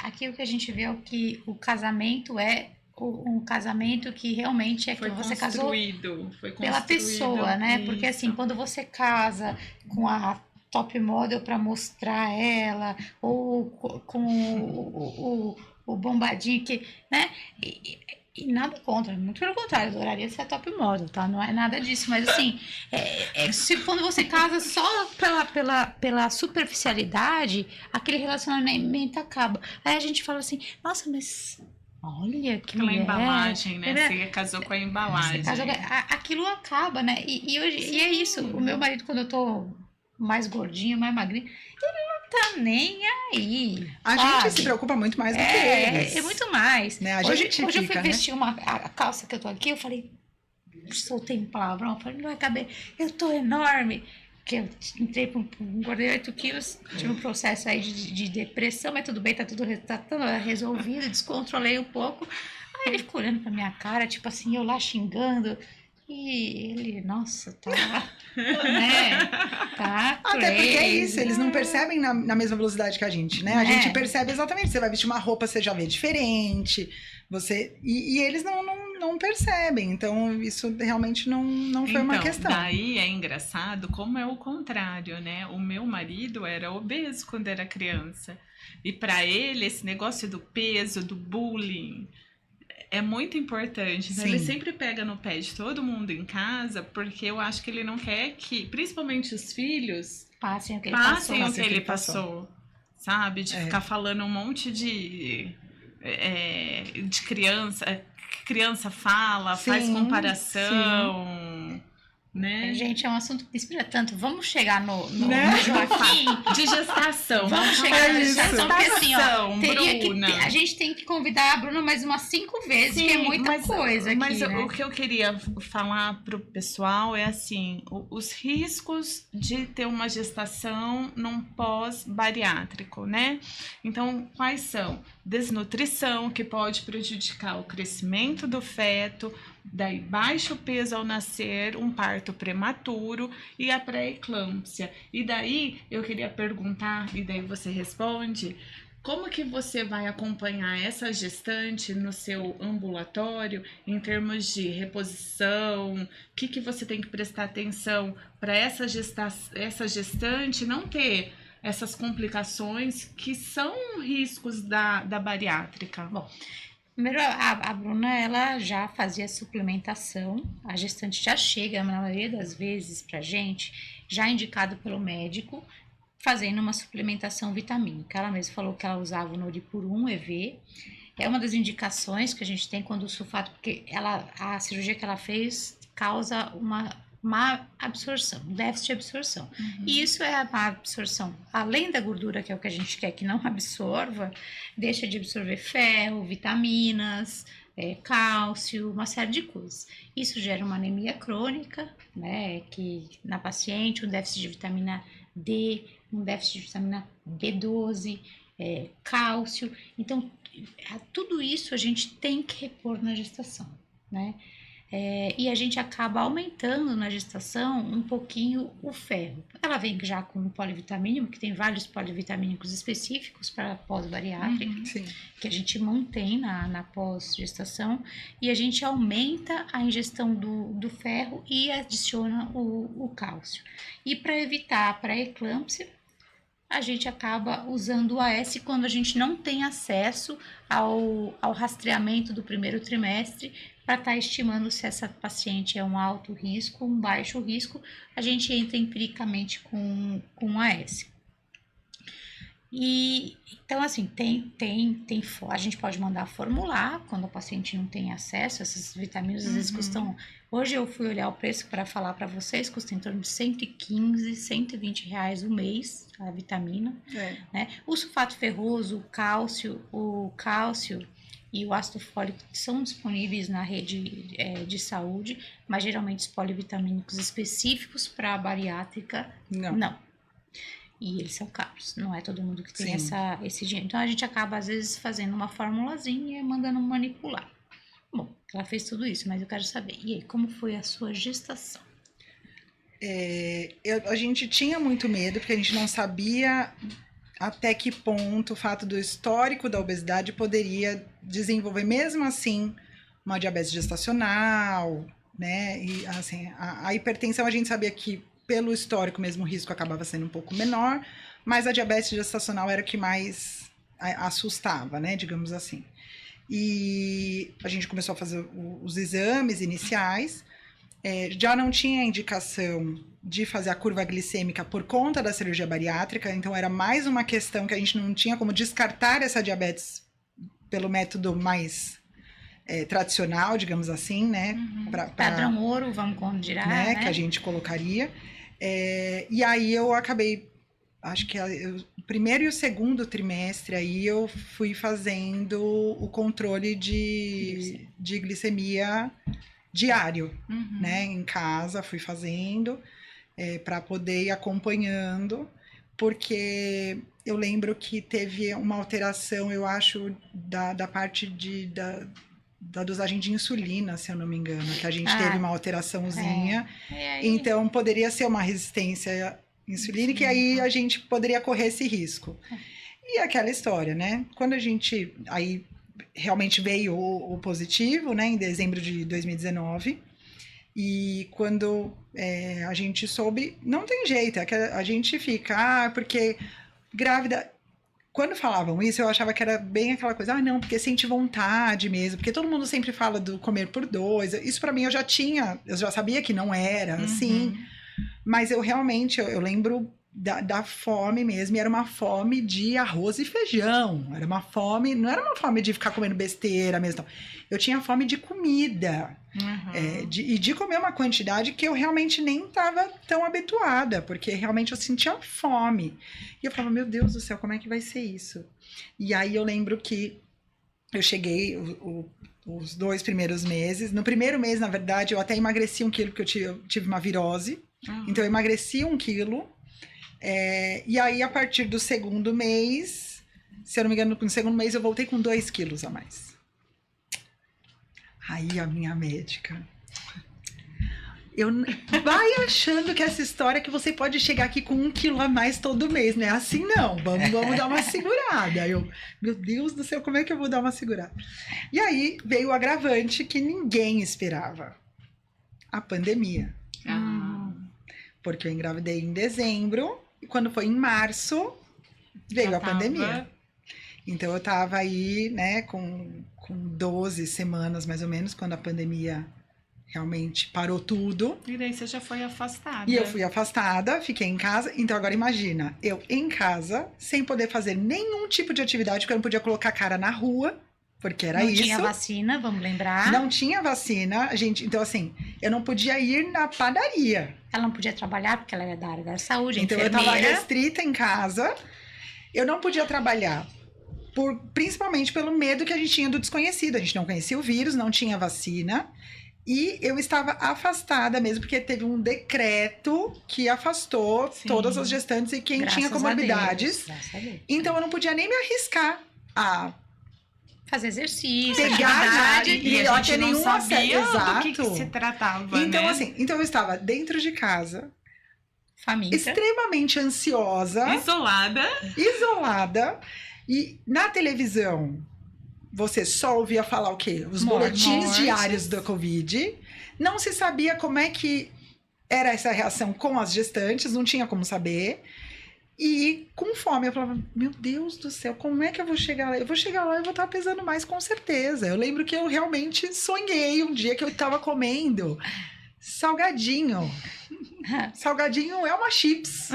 aquilo que a gente vê é o que o casamento é, um casamento que realmente é que você casou pela pessoa, né? Isso. Porque assim, quando você casa com a top model para mostrar ela, ou com o bombadinho que, né? E nada contra, muito pelo contrário, eu adoraria ser top model, tá? Não é nada disso, mas assim, quando você casa só pela superficialidade, aquele relacionamento acaba. Aí a gente fala assim, nossa, mas olha que aquela embalagem, né? Você casou com a embalagem. Aquilo acaba, né? E é isso, o meu marido, quando eu tô mais gordinho, mais magrinho, ele não tá nem aí. A gente se preocupa muito mais do que eles. É muito mais. Né? Hoje eu fui vestir a calça que eu tô aqui, eu falei, soltei um palavrão, eu falei, não vai caber, eu tô enorme. Porque eu entrei engordei 8 quilos, tive um processo aí de depressão, mas tudo bem, tá tudo resolvido, descontrolei um pouco. Aí ele ficou olhando pra minha cara, tipo assim, eu lá xingando. E ele, nossa, tá, né? Tá. Até porque é isso, eles não percebem na mesma velocidade que a gente, né? A gente percebe exatamente. Você vai vestir uma roupa, você já vê diferente. E eles não percebem. Então, isso realmente não foi uma questão. Daí é engraçado como é o contrário, né? O meu marido era obeso quando era criança. E para ele, esse negócio do peso, do bullying, é muito importante. Então, ele sempre pega no pé de todo mundo em casa, porque eu acho que ele não quer que, principalmente os filhos, passem o que ele passou. Sabe? De ficar falando um monte de criança fala, faz comparação. Né? Gente, é um assunto que inspira tanto. Vamos chegar no Joaquim de gestação. Vamos chegar na gestação, porque assim, ó, Bruna. a gente tem que convidar a Bruna mais umas 5 vezes, que é muita coisa aqui, mas né? o que eu queria falar pro pessoal é assim, os riscos de ter uma gestação num pós-bariátrico, né? Então, quais são? Desnutrição, que pode prejudicar o crescimento do feto, daí baixo peso ao nascer, um parto prematuro e a pré-eclâmpsia. E daí eu queria perguntar, e daí você responde, como que você vai acompanhar essa gestante no seu ambulatório em termos de reposição? O que você tem que prestar atenção para essa gestante não ter essas complicações que são riscos da bariátrica? Bom, primeiro, a Bruna, ela já fazia suplementação, a gestante já chega, na maioria das vezes, pra gente, já indicado pelo médico, fazendo uma suplementação vitamínica. Ela mesma falou que ela usava o Noripurum EV, é uma das indicações que a gente tem quando o sulfato, porque a cirurgia que ela fez causa uma má absorção, um déficit de absorção. E isso é a má absorção. Além da gordura, que é o que a gente quer que não absorva, deixa de absorver ferro, vitaminas, cálcio, uma série de coisas. Isso gera uma anemia crônica, né, que na paciente, um déficit de vitamina D, um déficit de vitamina B12, cálcio. Então, tudo isso a gente tem que repor na gestação, né? E a gente acaba aumentando na gestação um pouquinho o ferro. Ela vem já com um polivitamínico, que tem vários polivitamínicos específicos para pós-bariátrica, que a gente mantém na pós-gestação, e a gente aumenta a ingestão do ferro e adiciona o cálcio. E para evitar a pré-eclâmpsia, a gente acaba usando o AS quando a gente não tem acesso ao rastreamento do primeiro trimestre, para estar estimando se essa paciente é um alto risco, um baixo risco, a gente entra empiricamente com AS. E então, assim, a gente pode mandar formular quando o paciente não tem acesso a essas vitaminas, às vezes custam. Hoje eu fui olhar o preço para falar para vocês, custa em torno de 115, 120 reais o mês a vitamina. Né? O sulfato ferroso, o cálcio e o ácido fólico são disponíveis na rede de saúde, mas geralmente os polivitamínicos específicos para a bariátrica, não. E eles são caros, não é todo mundo que tem esse dinheiro. Então a gente acaba, às vezes, fazendo uma formulazinha e mandando manipular. Bom, ela fez tudo isso, mas eu quero saber, e aí, como foi a sua gestação? A gente tinha muito medo, porque a gente não sabia até que ponto o fato do histórico da obesidade poderia desenvolver, mesmo assim, uma diabetes gestacional, né? E, assim, a hipertensão a gente sabia que, pelo histórico mesmo, o risco acabava sendo um pouco menor, mas a diabetes gestacional era o que mais assustava, né? Digamos assim. E a gente começou a fazer os exames iniciais, já não tinha indicação de fazer a curva glicêmica por conta da cirurgia bariátrica, então era mais uma questão que a gente não tinha como descartar essa diabetes pelo método mais tradicional, digamos assim, né? Padrão ouro, vamos considerar, né? Que a gente colocaria. E aí eu acabei, acho que o primeiro e o segundo trimestre aí eu fui fazendo o controle de glicemia diário, né? Em casa, fui fazendo para poder ir acompanhando, porque eu lembro que teve uma alteração, eu acho, da parte da dosagem de insulina, se eu não me engano, que a gente teve uma alteraçãozinha. Então, poderia ser uma resistência insulínica, e aí a gente poderia correr esse risco. E aquela história, né? Quando a gente... Aí, realmente veio o positivo, né? Em dezembro de 2019. E quando a gente soube, não tem jeito. É que a gente fica... porque grávida... Quando falavam isso, eu achava que era bem aquela coisa, não, porque sente vontade mesmo, porque todo mundo sempre fala do comer por dois. Isso para mim eu já sabia que não era assim, mas eu realmente, eu lembro da fome mesmo, e era uma fome de arroz e feijão, era uma fome, não era uma fome de ficar comendo besteira mesmo, não. Eu tinha fome de comida, e de comer uma quantidade que eu realmente nem estava tão habituada, porque realmente eu sentia fome. E eu falava, meu Deus do céu, como é que vai ser isso? E aí eu lembro que eu cheguei os 2 primeiros meses. No primeiro mês, na verdade, eu até emagreci 1 quilo, porque eu tive uma virose. Então eu emagreci 1 quilo. E aí, a partir do segundo mês, se eu não me engano, no segundo mês eu voltei com 2 quilos a mais. Aí a minha médica... vai achando que essa história que você pode chegar aqui com 1 quilo a mais todo mês, né? Assim não, vamos dar uma segurada. Meu Deus do céu, como é que eu vou dar uma segurada? E aí veio o agravante que ninguém esperava. A pandemia. Porque eu engravidei em dezembro, e quando foi em março, veio a pandemia. Então eu tava aí, né, com 12 semanas mais ou menos, quando a pandemia realmente parou tudo. E daí você já foi afastada. E eu fui afastada, fiquei em casa. Então agora imagina, eu em casa, sem poder fazer nenhum tipo de atividade, porque eu não podia colocar a cara na rua, porque era isso. Não tinha vacina, vamos lembrar. Não tinha vacina, gente. Então assim, eu não podia ir na padaria. Ela não podia trabalhar porque ela era da área da saúde, então enfermeira. Eu estava restrita em casa. Eu não podia trabalhar, principalmente pelo medo que a gente tinha do desconhecido. A gente não conhecia o vírus, não tinha vacina. E eu estava afastada mesmo, porque teve um decreto que afastou todas as gestantes e quem tinha comorbidades. Então eu não podia nem me arriscar a fazer exercício, pegar e a gente não sabia do que se tratava, então, né? assim, então eu estava dentro de casa, faminta, extremamente ansiosa, isolada, e na televisão você só ouvia falar o quê? Os boletins diários da Covid. Não se sabia como é que era essa reação com as gestantes, não tinha como saber. E com fome, eu falava, meu Deus do céu, como é que eu vou chegar lá? Eu vou chegar lá e vou estar pesando mais, com certeza. Eu lembro que eu realmente sonhei um dia que eu estava comendo salgadinho. salgadinho é uma chips.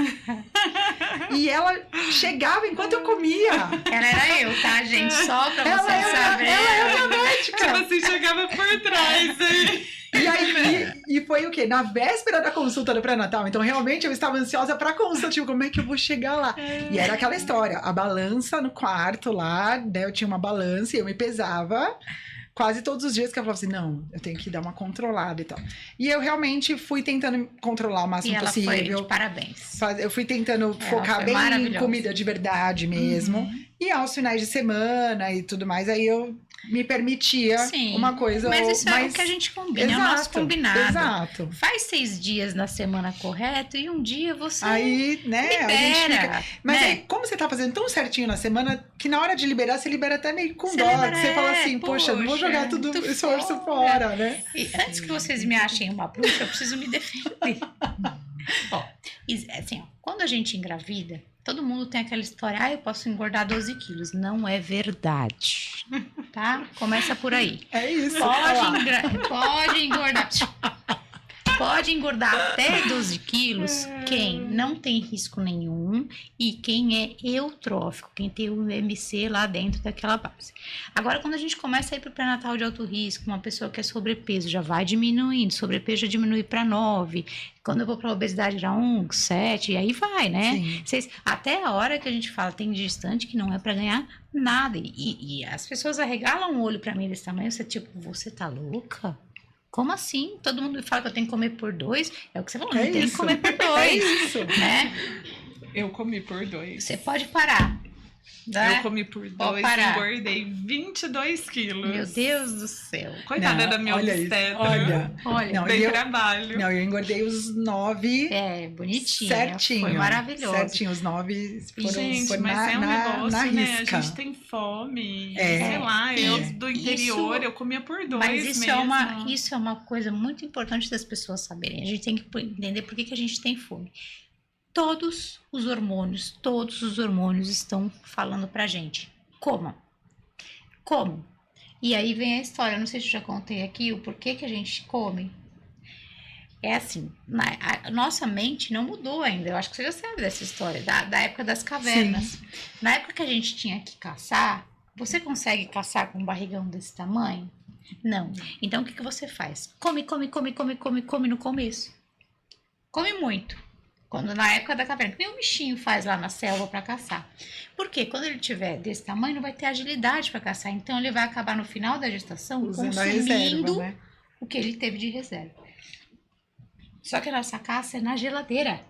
E ela chegava enquanto eu comia. Ela era eu, tá, gente? Só pra vocês saberem. Ela era a médica. Você chegava por trás aí. E aí, e foi o quê? Na véspera da consulta do pré-natal. Então, realmente, eu estava ansiosa pra consulta. Tipo, como é que eu vou chegar lá? E era aquela história. A balança no quarto lá, né? Eu tinha uma balança e eu me pesava quase todos os dias, que eu falava assim, não, eu tenho que dar uma controlada e tal. E eu realmente fui tentando controlar o máximo E ela possível. foi de parabéns. Eu fui tentando Ela focar foi bem em maravilhosa. comida de verdade mesmo. E aos finais de semana e tudo mais, aí eu me permitia Sim, uma coisa mas isso é mais... o que a gente combina, é o nosso combinado. Exato. Faz 6 dias na semana correto e um dia você Aí, né, a gente fica... libera. Mas né? aí, como você tá fazendo tão certinho na semana, que na hora de liberar, você libera até meio com Você dó. libera, Você fala assim, poxa, não vou jogar tudo tu esforço fora. fora, né? E antes que vocês me achem uma bruxa, eu preciso me defender. Ó, assim, ó, quando a gente engravida, todo mundo tem aquela história, eu posso engordar 12 quilos. Não é verdade, tá? Começa por aí. É isso. olha lá. Pode engordar. Pode engordar até 12 quilos quem não tem risco nenhum e quem é eutrófico, quem tem o MC lá dentro daquela base. Agora, quando a gente começa a ir para o pré-natal de alto risco, uma pessoa que é sobrepeso já vai diminuindo, sobrepeso já diminui para 9, quando eu vou para a obesidade era 1, 7, e aí vai, né? Sim. Até a hora que a gente fala, tem gestante que não é para ganhar nada. E as pessoas arregalam o olho para mim desse tamanho, você tá louca? Como assim? Todo mundo fala que eu tenho que comer por 2. É o que você falou, não tem que comer por 2. É isso. Né? Eu comi por 2. Você pode parar. Né? Eu comi por Pode 2 e parar. engordei 22 quilos. Meu Deus do céu. Coitada Não, da minha olha isso, obstetra. Olha, Não, Dei e eu- trabalho. Não, eu engordei os 9 bonitinho. certinho. Foi maravilhoso. Certinho, os 9 foram Gente, foi mas é um negócio, na né? A risca. gente tem fome. É. Sei lá, eu É. do interior, Isso- eu comia por 2 Mas isso mesmo. isso é uma coisa muito importante das pessoas saberem. A gente tem que entender por que a gente tem fome. Todos os hormônios estão falando pra gente. Como? E aí vem a história, eu não sei se eu já contei aqui o porquê que a gente come. É assim, a nossa mente não mudou ainda. Eu acho que você já sabe dessa história, da época das cavernas. Sim. Na época que a gente tinha que caçar, você consegue caçar com um barrigão desse tamanho? Não. Então, o que você faz? Come no começo. Come muito. Quando na época da caverna, que nem o bichinho faz lá na selva para caçar. Porque quando ele tiver desse tamanho, não vai ter agilidade para caçar. Então, ele vai acabar no final da gestação Usando a consumindo reserva, né? o que ele teve de reserva. Só que a nossa caça é na geladeira.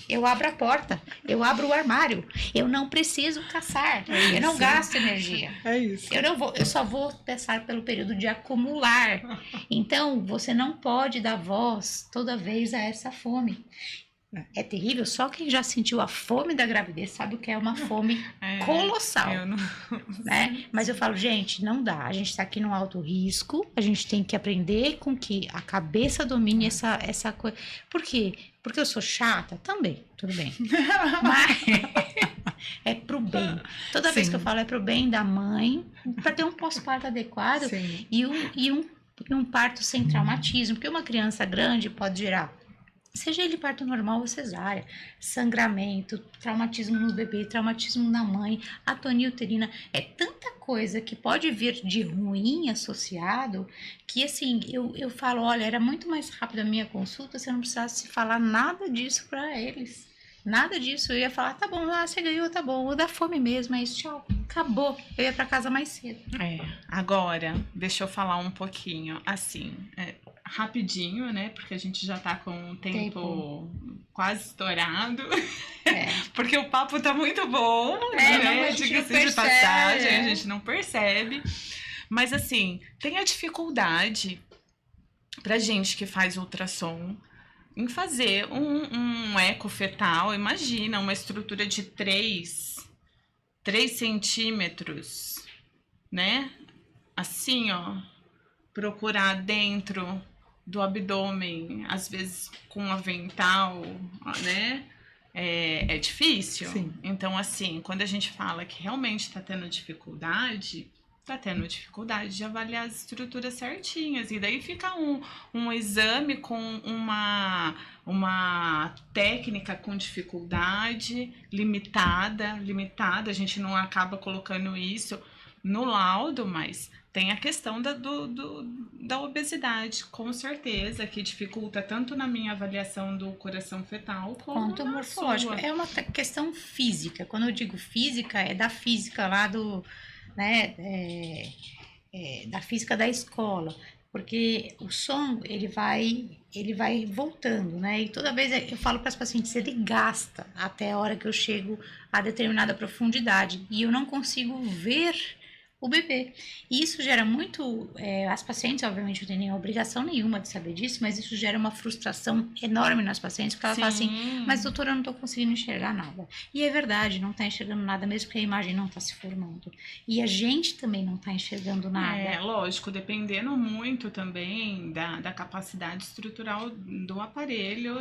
Eu abro a porta, eu abro o armário. Eu não preciso caçar. Eu não gasto energia. É isso. Eu só vou caçar pelo período de acumular. Então, você não pode dar voz toda vez a essa fome. É terrível, só quem já sentiu a fome da gravidez sabe o que é uma fome colossal. Eu não... Né? Mas eu falo, gente, não dá. A gente tá aqui no alto risco, a gente tem que aprender com que a cabeça domine essa coisa. Por quê? Porque eu sou chata? Também, tudo bem. Mas é pro bem. Toda vez que eu falo é pro bem da mãe, para ter um pós-parto adequado Sim. e um parto sem traumatismo. Porque uma criança grande pode gerar, seja ele parto normal ou cesárea, sangramento, traumatismo no bebê, traumatismo na mãe, atonia uterina, é tanta coisa que pode vir de ruim associado, que assim, eu falo, olha, era muito mais rápido a minha consulta se eu não precisasse falar nada disso para eles. Nada disso, eu ia falar, tá bom, você ganhou, tá bom, vou dar fome mesmo, é isso, tchau, acabou. Eu ia para casa mais cedo. Agora, deixa eu falar um pouquinho, assim, rapidinho, né? Porque a gente já tá com o tempo quase estourado. Porque o papo tá muito bom, né? Diga-se de passagem, a gente não percebe. Mas assim, tem a dificuldade pra gente que faz ultrassom em fazer um eco fetal. Imagina, uma estrutura de 3 centímetros, né? Assim, ó, procurar dentro do abdômen, às vezes com avental, né? É difícil. Sim. Então, assim, quando a gente fala que realmente tá tendo dificuldade de avaliar as estruturas certinhas. E daí fica um exame com uma técnica com dificuldade limitada, a gente não acaba colocando isso no laudo, mas tem a questão da obesidade, com certeza, que dificulta tanto na minha avaliação do coração fetal Quanto como na morfológico. sua. É uma questão física. Quando eu digo física, é da física lá do, né, da física da escola. Porque o som, ele vai voltando, né? E toda vez eu falo para as pacientes, ele gasta até a hora que eu chego a determinada profundidade. E eu não consigo ver o bebê. E isso gera muito. As pacientes, obviamente, não têm nenhuma obrigação nenhuma de saber disso, mas isso gera uma frustração enorme nas pacientes, porque ela fala assim: mas doutora, eu não estou conseguindo enxergar nada. E é verdade, não está enxergando nada, mesmo que a imagem não está se formando. E a gente também não está enxergando nada. É, lógico, dependendo muito também da capacidade estrutural do aparelho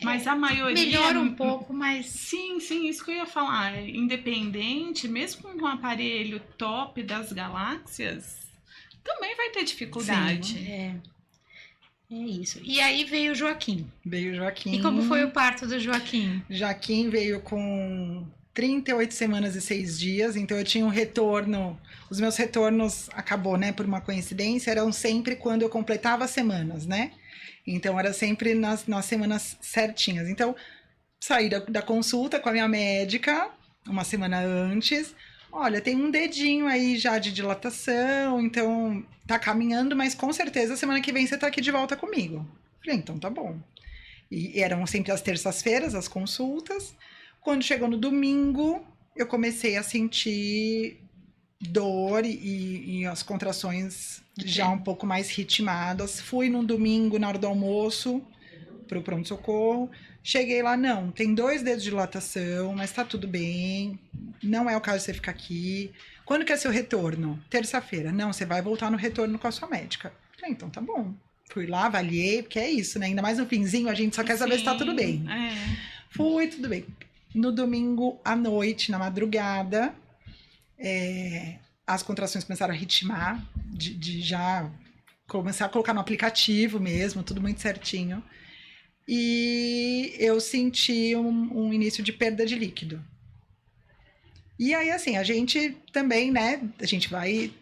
mas a maioria... Melhora um pouco, mas... Sim, isso que eu ia falar. Independente, mesmo com um aparelho top das galáxias, também vai ter dificuldade. Sim, é isso. E aí veio o Joaquim. Veio o Joaquim. E como foi o parto do Joaquim? Joaquim veio com 38 semanas e 6 dias, então eu tinha um retorno. Os meus retornos, acabou, né, por uma coincidência, eram sempre quando eu completava as semanas, né? Então era sempre nas semanas certinhas. Então, saí da consulta com a minha médica uma semana antes. Olha, tem um dedinho aí já de dilatação, então tá caminhando, mas com certeza semana que vem você tá aqui de volta comigo. Falei, então tá bom. E eram sempre as terças-feiras as consultas. Quando chegou no domingo, eu comecei a sentir dor e as contrações já um pouco mais ritmadas. Fui no domingo, na hora do almoço, pro pronto-socorro. Cheguei lá, não, tem 2 dedos de dilatação, mas tá tudo bem. Não é o caso de você ficar aqui. Quando que é seu retorno? Terça-feira. Não, você vai voltar no retorno com a sua médica. Falei, então tá bom. Fui lá, avaliei, porque é isso, né? Ainda mais no finzinho, a gente só quer saber se tá tudo bem. Fui, tudo bem. No domingo à noite, na madrugada, as contrações começaram a ritmar, de já começar a colocar no aplicativo mesmo, tudo muito certinho. E eu senti um início de perda de líquido. E aí, assim, a gente também, né,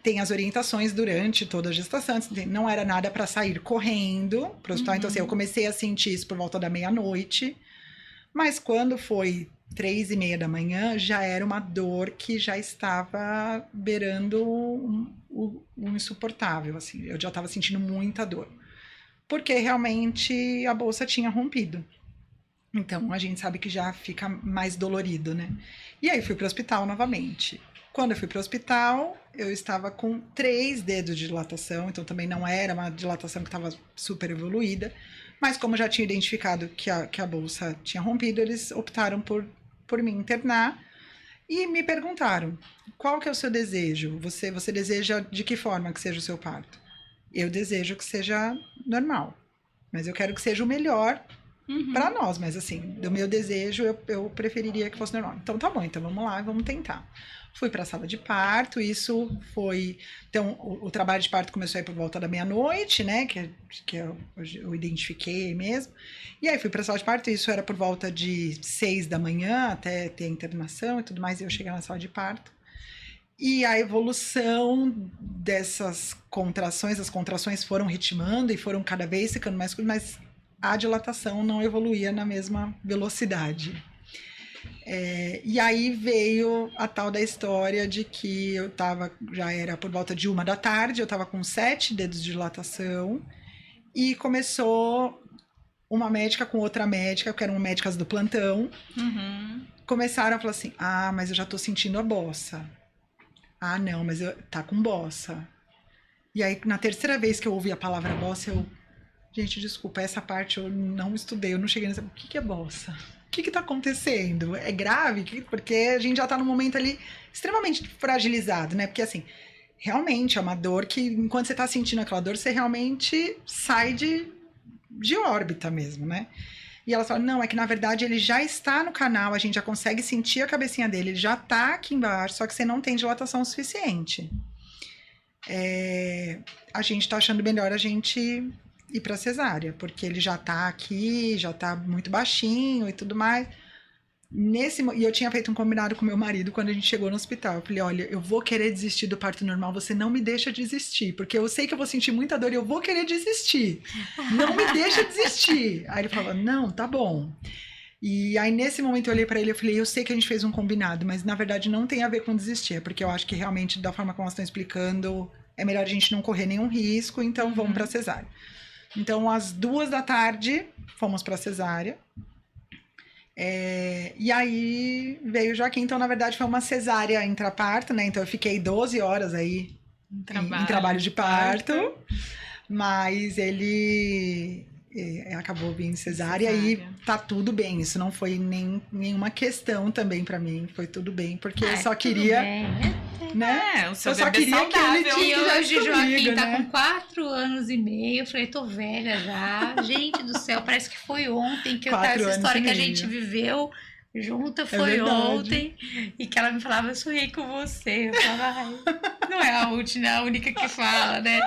tem as orientações durante toda a gestação, não era nada para sair correndo pro hospital, então assim, eu comecei a sentir isso por volta da meia-noite, mas quando foi 3:30 da manhã, já era uma dor que já estava beirando um insuportável, assim, eu já estava sentindo muita dor, porque realmente a bolsa tinha rompido. Então, a gente sabe que já fica mais dolorido, né? E aí, fui para o hospital novamente. Quando eu fui para o hospital, eu estava com 3 dedos de dilatação, então também não era uma dilatação que estava super evoluída, mas como já tinha identificado que a bolsa tinha rompido, eles optaram por me internar e me perguntaram, qual que é o seu desejo? Você deseja de que forma que seja o seu parto? Eu desejo que seja normal, mas eu quero que seja o melhor para nós, mas assim, do meu desejo, eu preferiria que fosse normal. Então tá bom, então vamos lá, vamos tentar. Fui para a sala de parto, isso foi... Então, o trabalho de parto começou aí por volta da meia-noite, né, que eu identifiquei mesmo. E aí fui para a sala de parto, isso era por volta de 6 da manhã, até ter a internação e tudo mais, e eu cheguei na sala de parto. E a evolução dessas contrações, as contrações foram ritmando e foram cada vez ficando mais curtas, mas a dilatação não evoluía na mesma velocidade. E aí veio a tal da história de que eu estava, já era por volta de 1 da tarde, eu estava com 7 dedos de dilatação, e começou uma médica com outra médica, que eram médicas do plantão, começaram a falar assim, mas eu já estou sentindo a bossa. Não, mas tá com bossa. E aí, na terceira vez que eu ouvi a palavra bossa, gente, desculpa, essa parte eu não estudei, eu não cheguei nessa... O que é bossa? O que tá acontecendo? É grave? Porque a gente já tá num momento ali extremamente fragilizado, né? Porque, assim, realmente é uma dor que, enquanto você tá sentindo aquela dor, você realmente sai de órbita mesmo, né? E ela fala, não, é que na verdade ele já está no canal, a gente já consegue sentir a cabecinha dele, ele já tá aqui embaixo, só que você não tem dilatação suficiente. A gente tá achando melhor a gente ir para cesárea, porque ele já tá aqui, já tá muito baixinho e tudo mais. E eu tinha feito um combinado com meu marido quando a gente chegou no hospital. Eu falei, olha, eu vou querer desistir do parto normal, você não me deixa desistir, porque eu sei que eu vou sentir muita dor e eu vou querer desistir. Não me deixa desistir. Aí ele falou, não, tá bom. E aí nesse momento eu olhei pra ele e falei, eu sei que a gente fez um combinado, mas na verdade não tem a ver com desistir, é porque eu acho que realmente da forma como elas estão explicando, é melhor a gente não correr nenhum risco, então vamos pra cesárea. Então às 2h fomos pra cesárea. E aí veio o Joaquim, então na verdade foi uma cesárea intraparto, né? Então eu fiquei 12 horas aí em trabalho de parto, mas ele acabou vindo cesárea e tá tudo bem. Isso não foi nenhuma questão também pra mim, foi tudo bem, porque eu só queria, né? O seu eu só bebê queria saudável. que ele E hoje o Joaquim tá né? com 4 anos e meio. Eu falei, tô velha já. Gente do céu, parece que foi ontem que essa história que a gente viveu junta foi verdade. ontem. E que ela me falava, eu sonhei com você. Eu falava, ai, não é a única que fala, né?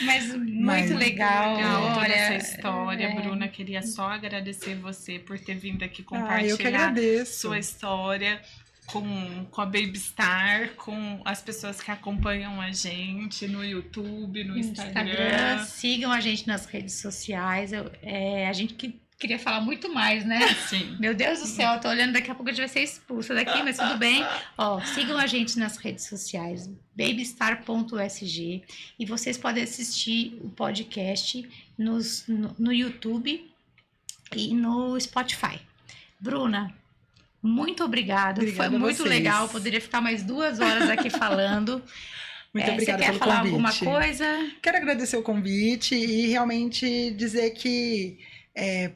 Mas muito legal. Toda Olha, essa história, Bruna, queria só agradecer você por ter vindo aqui eu que compartilhar agradeço. sua história com a Babystar, com as pessoas que acompanham a gente no YouTube, no Instagram. Sigam a gente nas redes sociais. A gente queria falar muito mais, né? Sim. Meu Deus do céu, eu tô olhando, daqui a pouco a gente vai ser expulsa daqui, mas tudo bem. Ó, sigam a gente nas redes sociais, babystar.sg, e vocês podem assistir o podcast no YouTube e no Spotify. Bruna, muito obrigada. Obrigada foi a muito vocês. legal, poderia ficar mais 2 horas aqui falando. Muito obrigada você quer pelo falar convite. alguma coisa? Quero agradecer o convite e realmente dizer que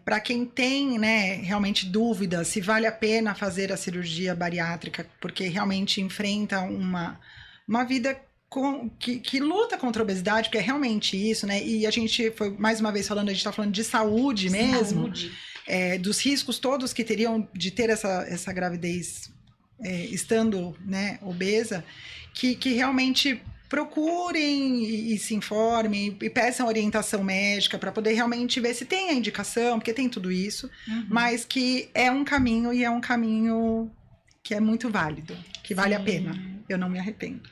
para quem tem, né, realmente dúvida se vale a pena fazer a cirurgia bariátrica, porque realmente enfrenta uma vida que luta contra a obesidade, porque é realmente isso, né? E a gente foi, mais uma vez falando, a gente está falando de saúde mesmo, dos riscos todos que teriam de ter essa gravidez estando, né, obesa, que realmente procurem e se informem e peçam orientação médica para poder realmente ver se tem a indicação, porque tem tudo isso, mas que é um caminho e é um caminho que é muito válido, que vale a pena. Eu não me arrependo.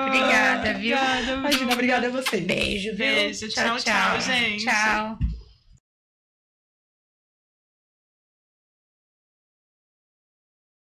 Obrigada, viu? Imagina, obrigada a vocês. Beijo, viu? Beijo, tchau, gente. Tchau.